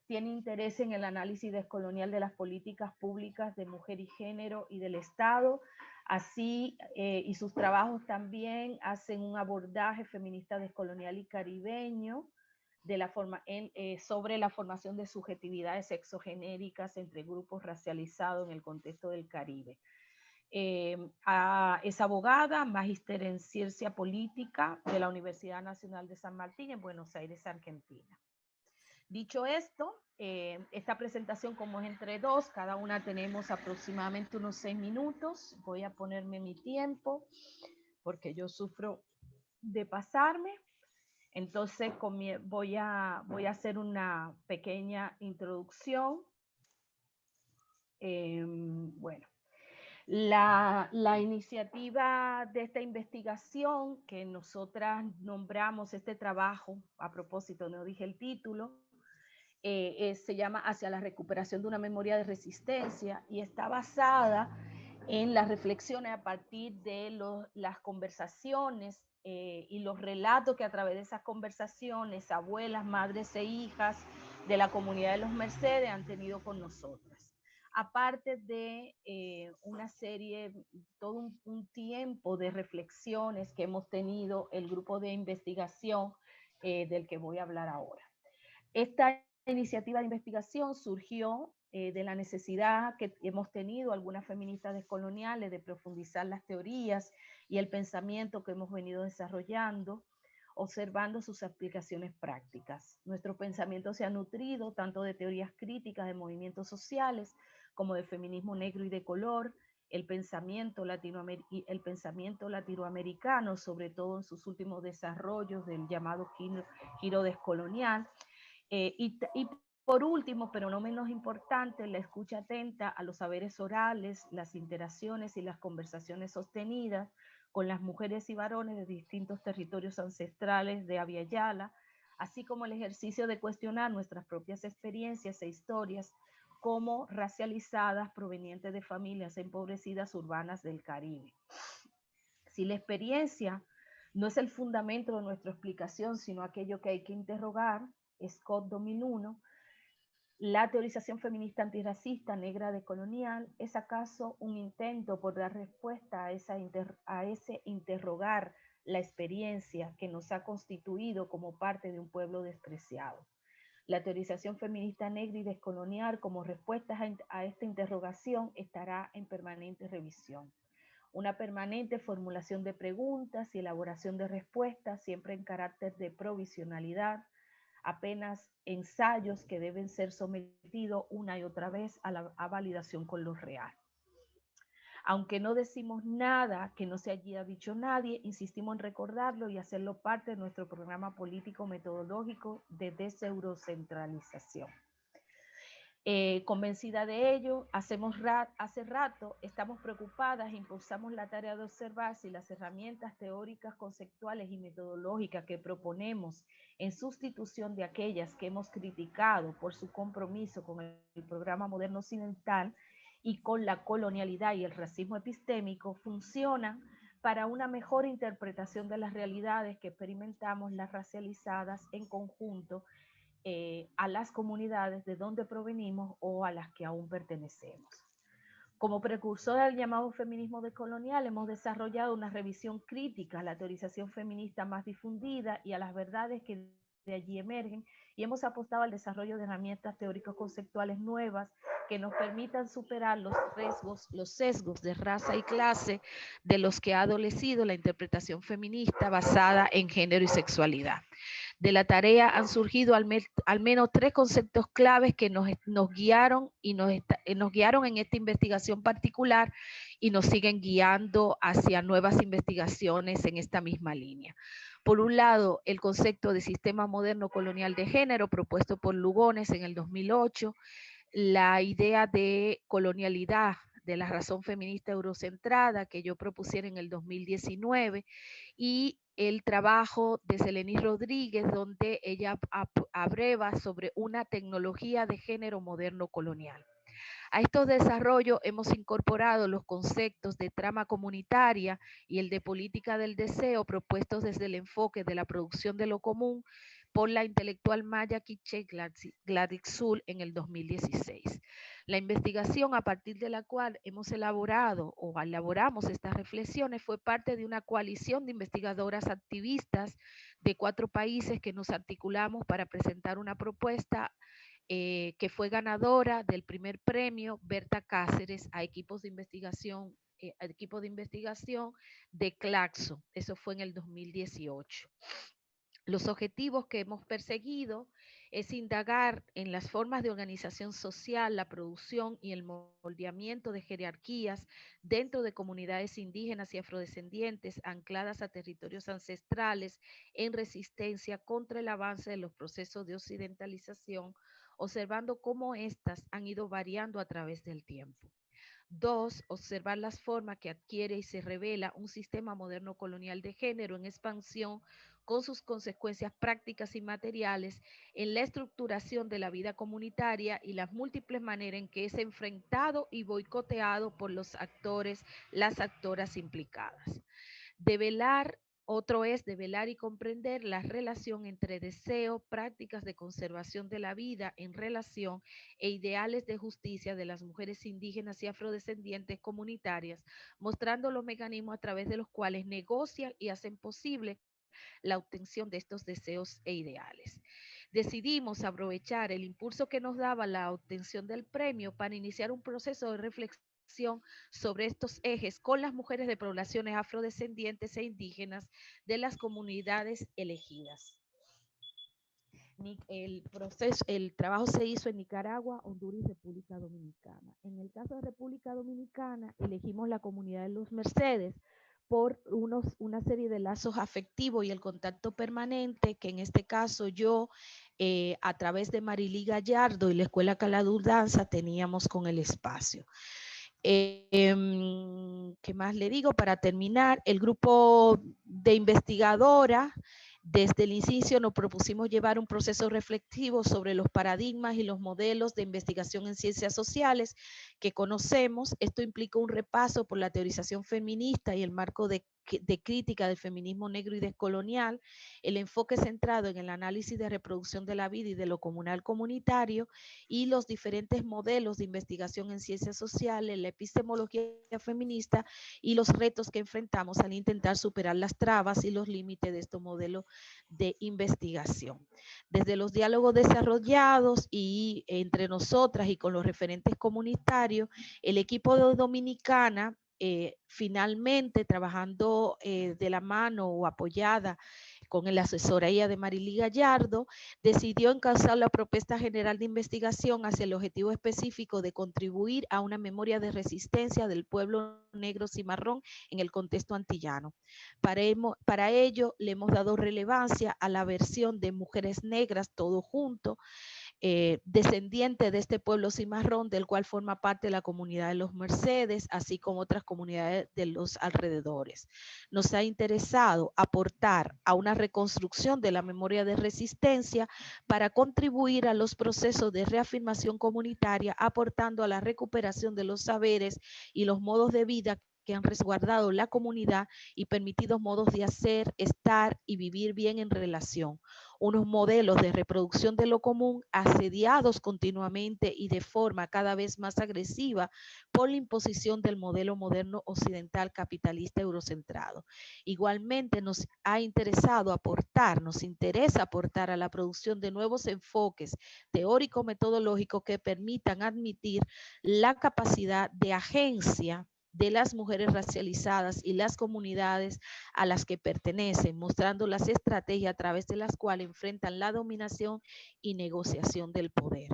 Tiene interés en el análisis descolonial de las políticas públicas de mujer y género y del Estado, así y sus trabajos también hacen un abordaje feminista descolonial y caribeño sobre la formación de subjetividades sexogenéricas entre grupos racializados en el contexto del Caribe. Es abogada, magíster en Ciencia Política de la Universidad Nacional de San Martín en Buenos Aires, Argentina. Dicho esto, esta presentación, como es entre dos, cada una tenemos aproximadamente unos 6 minutos. Voy a ponerme mi tiempo porque yo sufro de pasarme. Entonces voy a hacer una pequeña introducción. Bueno, la iniciativa de esta investigación que nosotras nombramos este trabajo, a propósito, no dije el título, se llama Hacia la recuperación de una memoria de resistencia y está basada en las reflexiones a partir de las conversaciones y los relatos que a través de esas conversaciones abuelas, madres e hijas de la comunidad de los Mercedes han tenido con nosotras. aparte de una serie, todo un tiempo de reflexiones que hemos tenido el grupo de investigación del que voy a hablar ahora. Esta iniciativa de investigación surgió de la necesidad que hemos tenido algunas feministas descoloniales de profundizar las teorías y el pensamiento que hemos venido desarrollando, observando sus aplicaciones prácticas. Nuestro pensamiento se ha nutrido tanto de teorías críticas de movimientos sociales como de feminismo negro y de color, el pensamiento latinoamericano, sobre todo en sus últimos desarrollos del llamado giro descolonial, y por último, pero no menos importante, la escucha atenta a los saberes orales, las interacciones y las conversaciones sostenidas con las mujeres y varones de distintos territorios ancestrales de Abya Yala, así como el ejercicio de cuestionar nuestras propias experiencias e historias como racializadas provenientes de familias empobrecidas urbanas del Caribe. Si la experiencia no es el fundamento de nuestra explicación, sino aquello que hay que interrogar, Scott 2001, la teorización feminista antirracista negra decolonial es acaso un intento por dar respuesta a ese interrogar la experiencia que nos ha constituido como parte de un pueblo despreciado. La teorización feminista negra y descolonial como respuesta a esta interrogación estará en permanente revisión. Una permanente formulación de preguntas y elaboración de respuestas, siempre en carácter de provisionalidad, apenas ensayos que deben ser sometidos una y otra vez a validación con lo real. Aunque no decimos nada que no se haya dicho nadie, insistimos en recordarlo y hacerlo parte de nuestro programa político metodológico de deseurocentralización. Convencida de ello, hace rato estamos preocupadas e impulsamos la tarea de observar si las herramientas teóricas, conceptuales y metodológicas que proponemos en sustitución de aquellas que hemos criticado por su compromiso con el programa moderno occidental y con la colonialidad y el racismo epistémico funcionan para una mejor interpretación de las realidades que experimentamos las racializadas en conjunto a las comunidades de donde provenimos o a las que aún pertenecemos. Como precursor del llamado feminismo decolonial, hemos desarrollado una revisión crítica a la teorización feminista más difundida y a las verdades que de allí emergen, y hemos apostado al desarrollo de herramientas teóricas conceptuales nuevas que nos permitan superar los sesgos de raza y clase de los que ha adolecido la interpretación feminista basada en género y sexualidad. De la tarea han surgido al menos 3 conceptos claves que nos guiaron y nos guiaron en esta investigación particular y nos siguen guiando hacia nuevas investigaciones en esta misma línea. Por un lado, el concepto de sistema moderno colonial de género propuesto por Lugones en el 2008, la idea de colonialidad de la razón feminista eurocentrada que yo propusiera en el 2019 y el trabajo de Selení Rodríguez, donde ella abreva sobre una tecnología de género moderno colonial. A estos desarrollos hemos incorporado los conceptos de trama comunitaria y el de política del deseo propuestos desde el enfoque de la producción de lo común por la intelectual maya quiché Gladys Zul en el 2016. La investigación a partir de la cual hemos elaboramos estas reflexiones fue parte de una coalición de investigadoras activistas de 4 países que nos articulamos para presentar una propuesta que fue ganadora del primer premio Berta Cáceres a equipo de investigación de Claxo. Eso fue en el 2018. Los objetivos que hemos perseguido es indagar en las formas de organización social, la producción y el moldeamiento de jerarquías dentro de comunidades indígenas y afrodescendientes ancladas a territorios ancestrales en resistencia contra el avance de los procesos de occidentalización, observando cómo éstas han ido variando a través del tiempo. 2, observar las formas que adquiere y se revela un sistema moderno colonial de género en expansión con sus consecuencias prácticas y materiales en la estructuración de la vida comunitaria y las múltiples maneras en que es enfrentado y boicoteado por los actores, las actoras implicadas. Develar Otro es develar y comprender la relación entre deseo, prácticas de conservación de la vida en relación e ideales de justicia de las mujeres indígenas y afrodescendientes comunitarias, mostrando los mecanismos a través de los cuales negocian y hacen posible la obtención de estos deseos e ideales. Decidimos aprovechar el impulso que nos daba la obtención del premio para iniciar un proceso de reflexión sobre estos ejes con las mujeres de poblaciones afrodescendientes e indígenas de las comunidades elegidas. El trabajo se hizo en Nicaragua, Honduras y República Dominicana. En el caso de República Dominicana, elegimos la comunidad de Los Mercedes por una serie de lazos afectivos y el contacto permanente que en este caso yo, a través de Marilí Gallardo y la Escuela Caladur Danza, teníamos con el espacio. ¿Qué más le digo? Para terminar, el grupo de investigadora, desde el inicio nos propusimos llevar un proceso reflexivo sobre los paradigmas y los modelos de investigación en ciencias sociales que conocemos. Esto implica un repaso por la teorización feminista y el marco de crítica del feminismo negro y descolonial, el enfoque centrado en el análisis de reproducción de la vida y de lo comunal comunitario y los diferentes modelos de investigación en ciencias sociales, la epistemología feminista y los retos que enfrentamos al intentar superar las trabas y los límites de estos modelos de investigación. Desde los diálogos desarrollados y entre nosotras y con los referentes comunitarios, el equipo de Dominicana, finalmente trabajando de la mano o apoyada con la asesoría de Marilí Gallardo, decidió encauzar la propuesta general de investigación hacia el objetivo específico de contribuir a una memoria de resistencia del pueblo negro cimarrón en el contexto antillano. Para ello le hemos dado relevancia a la versión de mujeres negras todo junto, descendiente de este pueblo cimarrón, del cual forma parte la comunidad de Los Mercedes, así como otras comunidades de los alrededores. Nos ha interesado aportar a una reconstrucción de la memoria de resistencia para contribuir a los procesos de reafirmación comunitaria, aportando a la recuperación de los saberes y los modos de vida que han resguardado la comunidad y permitido modos de hacer, estar y vivir bien en relación. Unos modelos de reproducción de lo común asediados continuamente y de forma cada vez más agresiva por la imposición del modelo moderno occidental capitalista eurocentrado. Igualmente nos interesa aportar a la producción de nuevos enfoques teórico-metodológicos que permitan admitir la capacidad de agencia de las mujeres racializadas y las comunidades a las que pertenecen, mostrando las estrategias a través de las cuales enfrentan la dominación y negociación del poder.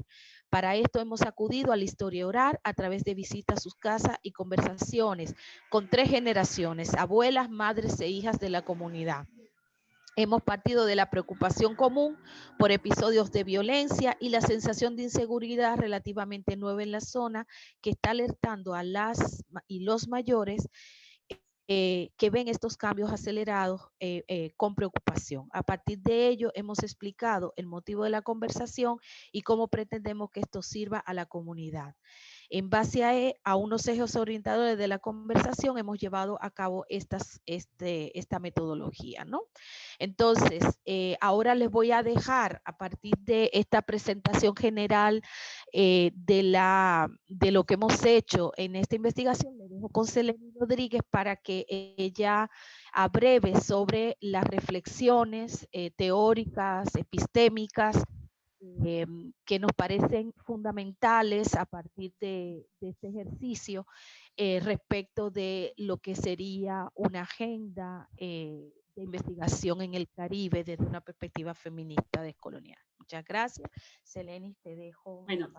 Para esto hemos acudido a la historia oral a través de visitas a sus casas y conversaciones con 3 generaciones, abuelas, madres e hijas de la comunidad. Hemos partido de la preocupación común por episodios de violencia y la sensación de inseguridad relativamente nueva en la zona que está alertando a las y los mayores que ven estos cambios acelerados con preocupación. A partir de ello hemos explicado el motivo de la conversación y cómo pretendemos que esto sirva a la comunidad. En base a unos ejes orientadores de la conversación hemos llevado a cabo esta metodología, ¿no? Entonces, ahora les voy a dejar a partir de esta presentación general de lo que hemos hecho en esta investigación, le dejo con Seleni Rodríguez para que ella abreve sobre las reflexiones teóricas, epistémicas, que nos parecen fundamentales a partir de este ejercicio respecto de lo que sería una agenda de investigación en el Caribe desde una perspectiva feminista descolonial. Muchas gracias. Seleni, te dejo. Bueno,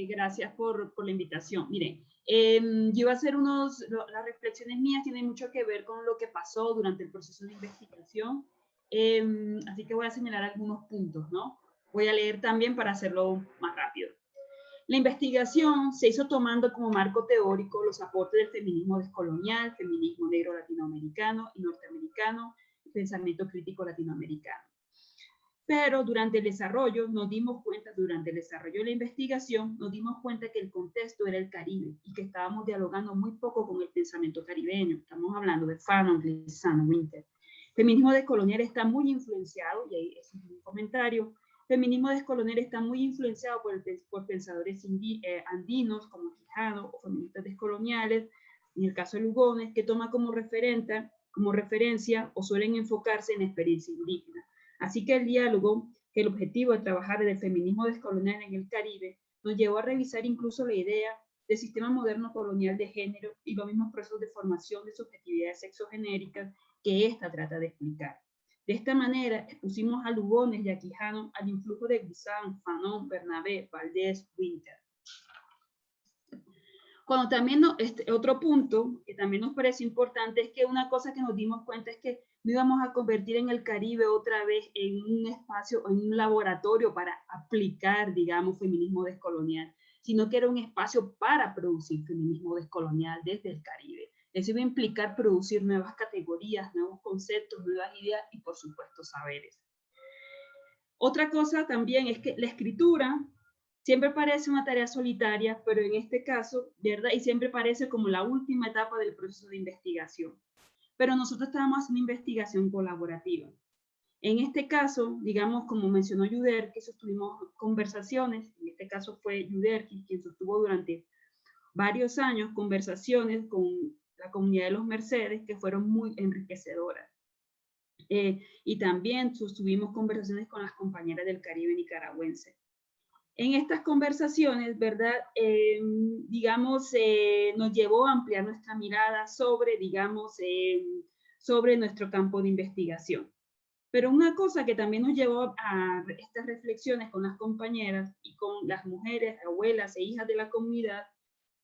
gracias por la invitación. Miren, yo iba a hacer las reflexiones mías tienen mucho que ver con lo que pasó durante el proceso de investigación, así que voy a señalar algunos puntos, ¿no? Voy a leer también para hacerlo más rápido. La investigación se hizo tomando como marco teórico los aportes del feminismo descolonial, feminismo negro latinoamericano y norteamericano, y pensamiento crítico latinoamericano. Pero durante el desarrollo de la investigación, nos dimos cuenta que el contexto era el Caribe y que estábamos dialogando muy poco con el pensamiento caribeño. Estamos hablando de Fanon, Glissant, Winter. Feminismo descolonial está muy influenciado, y ahí es un comentario, feminismo descolonial está muy influenciado por pensadores andinos como Quijano o feministas descoloniales, en el caso de Lugones, que toma como referencia o suelen enfocarse en la experiencia indígena. Así que el diálogo, que el objetivo de trabajar en el feminismo descolonial en el Caribe, nos llevó a revisar incluso la idea del sistema moderno colonial de género y los mismos procesos de formación de subjetividades sexogenéricas que ésta trata de explicar. De esta manera, expusimos a Lugones y a Quijano al influjo de Guisán, Fanon, Bernabé, Valdés, Winter. Cuando también otro punto que también nos parece importante es que una cosa que nos dimos cuenta es que no íbamos a convertir en el Caribe otra vez en un espacio, en un laboratorio para aplicar, digamos, feminismo descolonial, sino que era un espacio para producir feminismo descolonial desde el Caribe. Eso iba a implicar producir nuevas categorías, nuevos conceptos, nuevas ideas y, por supuesto, saberes. Otra cosa también es que la escritura siempre parece una tarea solitaria, pero en este caso, ¿verdad? Y siempre parece como la última etapa del proceso de investigación. Pero nosotros estábamos haciendo investigación colaborativa. En este caso, digamos, como mencionó Yuderkis, sostuvimos conversaciones, en este caso fue Yuderkis quien sostuvo durante varios años conversaciones con la comunidad de los Mercedes que fueron muy enriquecedoras. Y también sostuvimos conversaciones con las compañeras del Caribe nicaragüense. En estas conversaciones, ¿verdad? Digamos, nos llevó a ampliar nuestra mirada sobre, digamos, sobre nuestro campo de investigación. Pero una cosa que también nos llevó a estas reflexiones con las compañeras y con las mujeres, abuelas e hijas de la comunidad,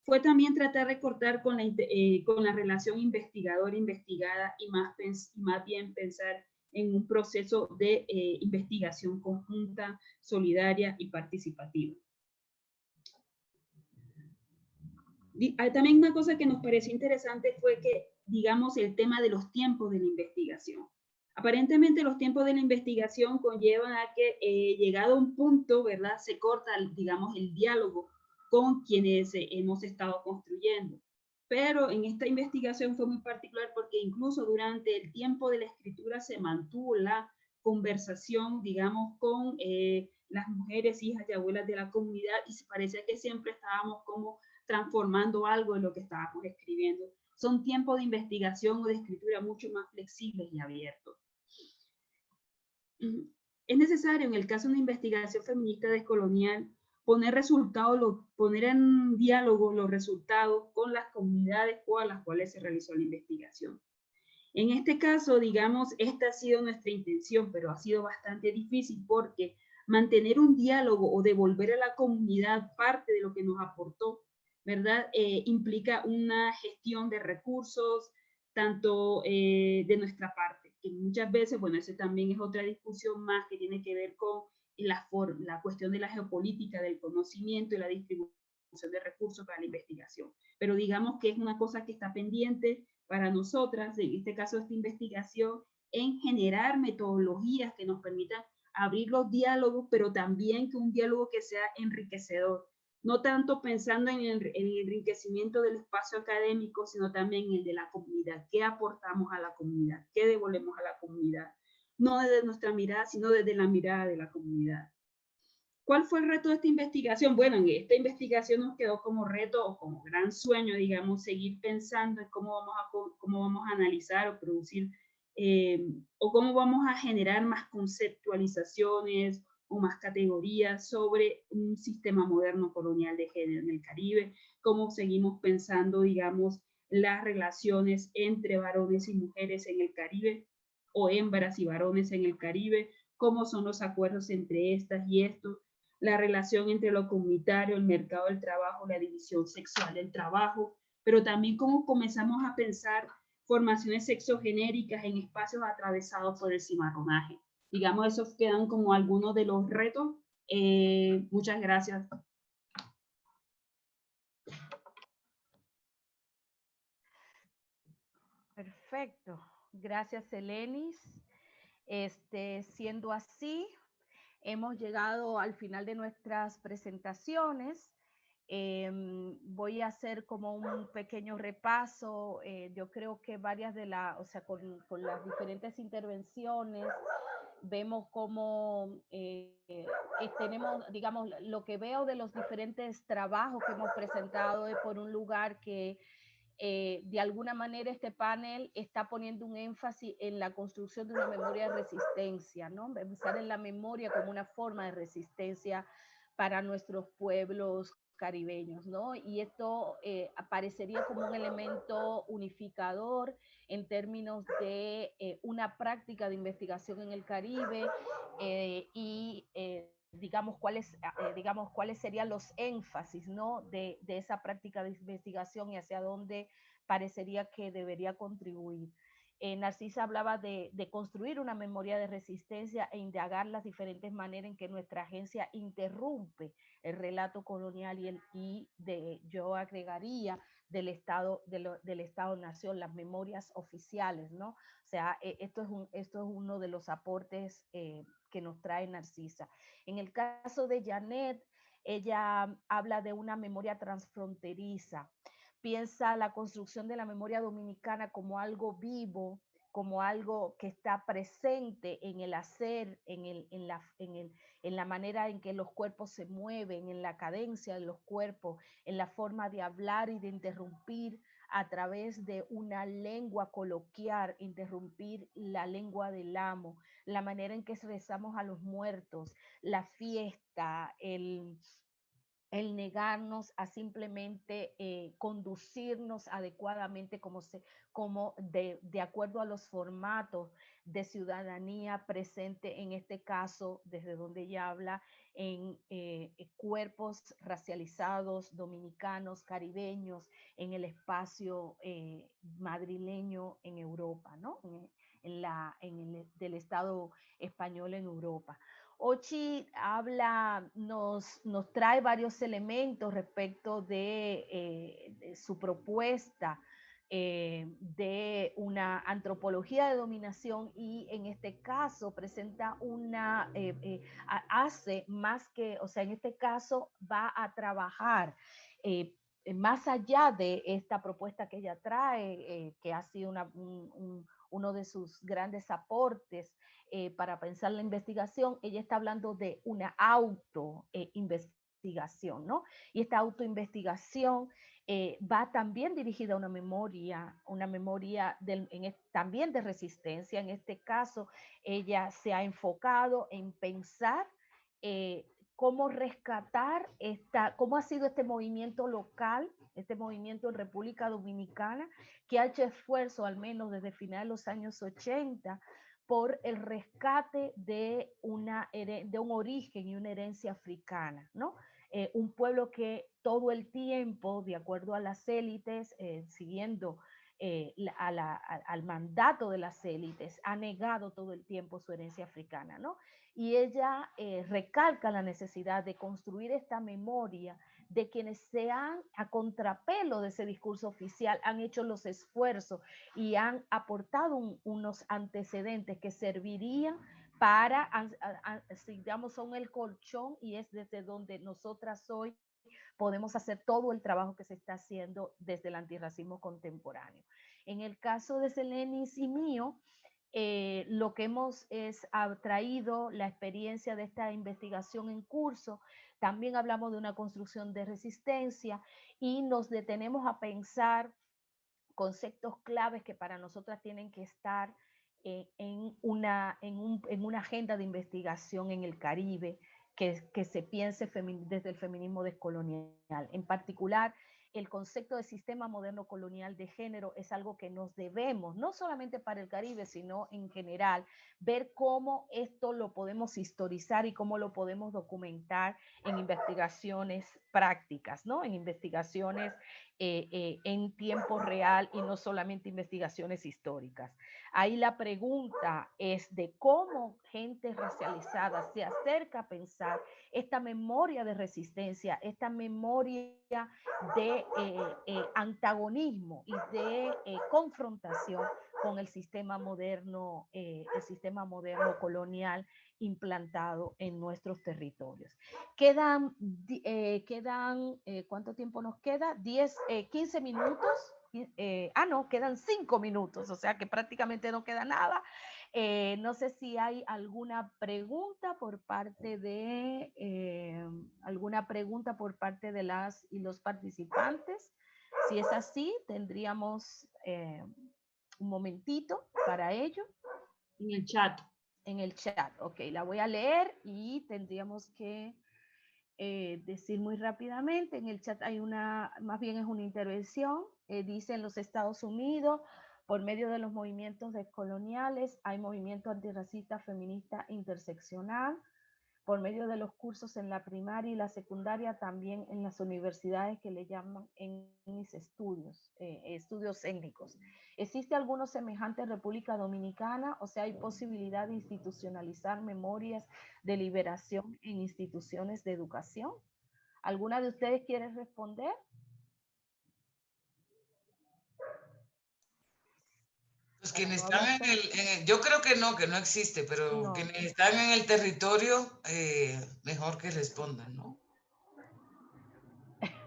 fue también tratar de cortar con la relación investigador-investigada y más bien pensar en un proceso de investigación conjunta, solidaria y participativa. También una cosa que nos pareció interesante fue que, digamos, el tema de los tiempos de la investigación. Aparentemente los tiempos de la investigación conllevan a que llegado a un punto, ¿verdad?, se corta, digamos, el diálogo con quienes hemos estado construyendo. Pero en esta investigación fue muy particular porque incluso durante el tiempo de la escritura se mantuvo la conversación, digamos, con las mujeres, hijas y abuelas de la comunidad, y se parecía que siempre estábamos como transformando algo en lo que estábamos escribiendo. Son tiempos de investigación o de escritura mucho más flexibles y abiertos. Es necesario, en el caso de una investigación feminista descolonial, poner en diálogo los resultados con las comunidades a las cuales se realizó la investigación. En este caso, digamos, esta ha sido nuestra intención, pero ha sido bastante difícil porque mantener un diálogo o devolver a la comunidad parte de lo que nos aportó, ¿verdad? Implica una gestión de recursos, tanto de nuestra parte, que muchas veces, bueno, ese también es otra discusión más que tiene que ver con la cuestión de la geopolítica, del conocimiento y la distribución de recursos para la investigación. Pero digamos que es una cosa que está pendiente para nosotras, en este caso esta investigación, en generar metodologías que nos permitan abrir los diálogos, pero también que un diálogo que sea enriquecedor. No tanto pensando en el enriquecimiento del espacio académico, sino también en el de la comunidad. ¿Qué aportamos a la comunidad? ¿Qué devolvemos a la comunidad? No desde nuestra mirada, sino desde la mirada de la comunidad. ¿Cuál fue el reto de esta investigación? Bueno, en esta investigación nos quedó como reto o como gran sueño, digamos, seguir pensando en cómo vamos a analizar o producir o cómo vamos a generar más conceptualizaciones o más categorías sobre un sistema moderno colonial de género en el Caribe, cómo seguimos pensando, digamos, las relaciones entre varones y mujeres en el Caribe o hembras y varones en el Caribe, cómo son los acuerdos entre estas y estos, la relación entre lo comunitario, el mercado del trabajo, la división sexual del trabajo, pero también cómo comenzamos a pensar formaciones sexogenéricas en espacios atravesados por el cimarronaje. Digamos, esos quedan como algunos de los retos. Muchas gracias. Perfecto. Gracias, Elenis. Siendo así, hemos llegado al final de nuestras presentaciones. voy a hacer como un pequeño repaso. Yo creo que varias de las, o sea, con las diferentes intervenciones, vemos cómo tenemos, digamos, lo que veo de los diferentes trabajos que hemos presentado es por un lugar que de alguna manera este panel está poniendo un énfasis en la construcción de una memoria de resistencia, ¿no? Pensar en la memoria como una forma de resistencia para nuestros pueblos caribeños, ¿no? Y esto aparecería como un elemento unificador en términos de una práctica de investigación en el Caribe y digamos cuáles serían los énfasis, ¿no? de esa práctica de investigación y hacia dónde parecería que debería contribuir. Narcisa hablaba de construir una memoria de resistencia e indagar las diferentes maneras en que nuestra agencia interrumpe el relato colonial yo agregaría del Estado-Nación, las memorias oficiales, ¿no? O sea, esto es uno de los aportes que nos trae Narcisa. En el caso de Janet, ella habla de una memoria transfronteriza, piensa la construcción de la memoria dominicana como algo vivo, como algo que está presente en el hacer, en la manera en que los cuerpos se mueven, en la cadencia de los cuerpos, en la forma de hablar y de interrumpir a través de una lengua coloquial, interrumpir la lengua del amo, la manera en que rezamos a los muertos, la fiesta, el negarnos a simplemente conducirnos adecuadamente como de acuerdo a los formatos de ciudadanía presente, en este caso, desde donde ella habla, en cuerpos racializados, dominicanos, caribeños, en el espacio madrileño en Europa, ¿no? Del Estado español en Europa. Ochi nos trae varios elementos respecto de su propuesta de una antropología de dominación, y en este caso presenta hace más que, o sea, en este caso va a trabajar más allá de esta propuesta que ella trae, que ha sido uno de sus grandes aportes para pensar la investigación. Ella está hablando de una autoinvestigación, ¿no? Y esta autoinvestigación va también dirigida a una memoria también de resistencia. En este caso, ella se ha enfocado en pensar cómo rescatar cómo ha sido este movimiento local, este movimiento en República Dominicana, que ha hecho esfuerzo, al menos desde finales de los años 80, por el rescate de un origen y una herencia africana, ¿no? Un pueblo que todo el tiempo, de acuerdo a las élites, siguiendo al mandato de las élites, ha negado todo el tiempo su herencia africana, ¿no? Y ella recalca la necesidad de construir esta memoria de quienes se han, a contrapelo de ese discurso oficial, han hecho los esfuerzos y han aportado unos antecedentes que servirían para, digamos, son el colchón, y es desde donde nosotras hoy podemos hacer todo el trabajo que se está haciendo desde el antirracismo contemporáneo. En el caso de Selenis y mío, lo que hemos traído la experiencia de esta investigación en curso. También hablamos de una construcción de resistencia y nos detenemos a pensar conceptos claves que para nosotras tienen que estar en una agenda de investigación en el Caribe que se piense desde el feminismo descolonial. En particular, el concepto de sistema moderno colonial de género es algo que nos debemos, no solamente para el Caribe, sino en general, ver cómo esto lo podemos historizar y cómo lo podemos documentar en investigaciones prácticas, ¿no? En investigaciones en tiempo real y no solamente investigaciones históricas. Ahí la pregunta es de cómo gente racializada se acerca a pensar esta memoria de resistencia, esta memoria de antagonismo y de confrontación con el sistema moderno colonial implantado en nuestros territorios. ¿Cuánto tiempo nos queda? 15 minutos. No, quedan 5 minutos, o sea que prácticamente no queda nada. No sé si hay alguna pregunta por parte de las y los participantes. Si es así, tendríamos un momentito para ello. En el chat. En el chat, ok, la voy a leer y tendríamos que decir muy rápidamente. En el chat hay más bien es una intervención. Dice: en los Estados Unidos, por medio de los movimientos descoloniales, hay movimiento antirracista, feminista, interseccional. Por medio de los cursos en la primaria y la secundaria, también en las universidades que le llaman en mis estudios étnicos. ¿Existe alguno semejante en República Dominicana? O sea, ¿hay posibilidad de institucionalizar memorias de liberación en instituciones de educación? ¿Alguna de ustedes quiere responder? Pues quienes están yo creo que no existe, pero No. quienes están en el territorio, mejor que respondan, ¿no?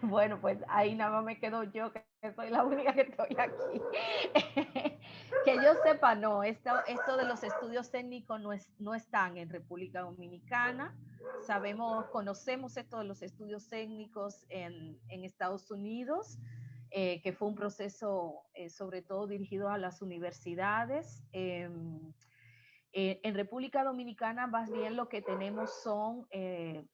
Bueno, pues ahí nada más me quedo yo, que soy la única que estoy aquí. Que yo sepa, no, esto de los estudios técnicos no están en República Dominicana. Conocemos esto de los estudios técnicos en Estados Unidos, que fue un proceso sobre todo dirigido a las universidades. En República Dominicana más bien lo que tenemos son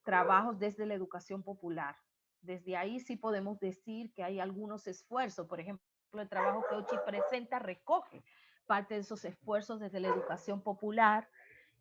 trabajos desde la educación popular. Desde ahí sí podemos decir que hay algunos esfuerzos. Por ejemplo, el trabajo que Ochi presenta recoge parte de esos esfuerzos desde la educación popular,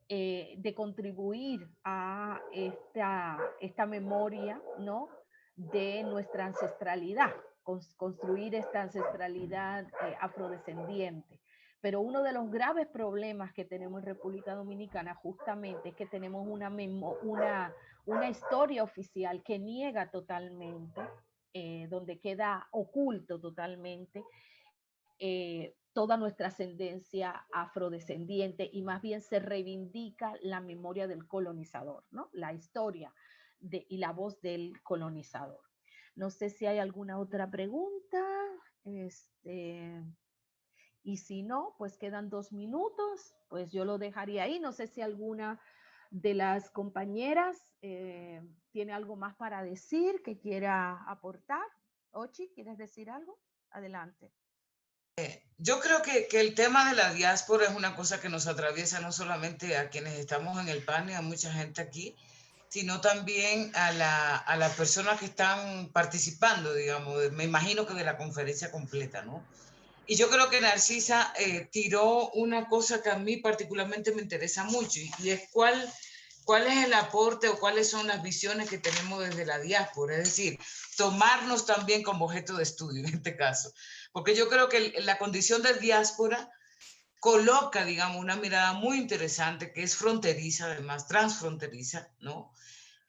de contribuir a esta memoria, ¿no?, de nuestra ancestralidad, construir esta ancestralidad afrodescendiente. Pero uno de los graves problemas que tenemos en República Dominicana justamente es que tenemos una historia oficial que niega totalmente, donde queda oculto totalmente toda nuestra ascendencia afrodescendiente, y más bien se reivindica la memoria del colonizador, ¿no?, la historia y la voz del colonizador. No sé si hay alguna otra pregunta. Y si no, pues quedan 2 minutos, pues yo lo dejaría ahí. No sé si alguna de las compañeras tiene algo más para decir, que quiera aportar. Ochi, ¿quieres decir algo? Adelante. Yo creo que el tema de la diáspora es una cosa que nos atraviesa no solamente a quienes estamos en el panel, a mucha gente aquí, sino también a las personas que están participando, digamos, me imagino que de la conferencia completa, ¿no? Y yo creo que Narcisa tiró una cosa que a mí particularmente me interesa mucho, y es cuál es el aporte o cuáles son las visiones que tenemos desde la diáspora, es decir, tomarnos también como objeto de estudio en este caso. Porque yo creo que la condición de diáspora coloca, digamos, una mirada muy interesante, que es fronteriza, además, transfronteriza, ¿no?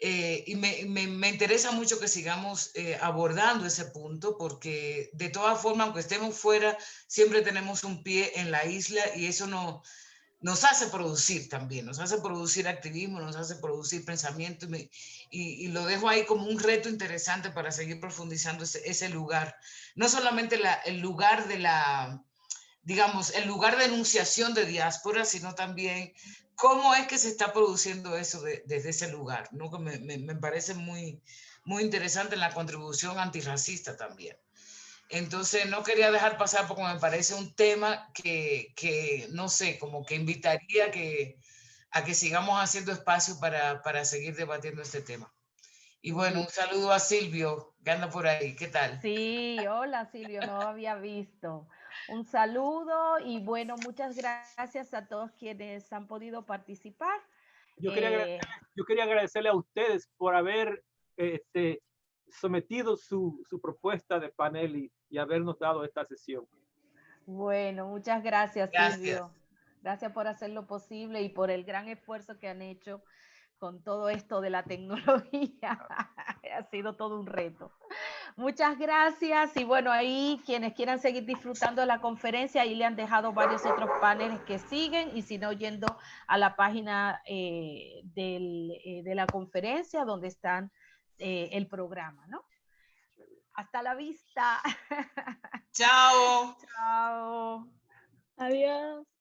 Y me interesa mucho que sigamos abordando ese punto, porque de todas formas, aunque estemos fuera, siempre tenemos un pie en la isla, y eso nos hace producir también, nos hace producir activismo, nos hace producir pensamiento, y lo dejo ahí como un reto interesante para seguir profundizando ese lugar. No solamente el lugar de digamos, el lugar de enunciación de diáspora, sino también cómo es que se está produciendo eso desde ese lugar, ¿no? Que me parece muy, muy interesante en la contribución antirracista también. Entonces no quería dejar pasar porque me parece un tema que no sé, como que invitaría a que sigamos haciendo espacio para seguir debatiendo este tema. Y bueno, un saludo a Silvio, que anda por ahí. ¿Qué tal? Sí, hola Silvio, no había visto. Un saludo y bueno, muchas gracias a todos quienes han podido participar. Yo quería agradecerle a ustedes por haber sometido su propuesta de panel y habernos dado esta sesión. Bueno, muchas gracias, Gracias. Silvio. Gracias por hacer lo posible y por el gran esfuerzo que han hecho con todo esto de la tecnología. Ha sido todo un reto. Muchas gracias. Y bueno, ahí quienes quieran seguir disfrutando de la conferencia, ahí le han dejado varios otros paneles que siguen, y si no, yendo a la página de la conferencia donde están el programa, ¿no? Hasta la vista. Chao. Chao. Adiós.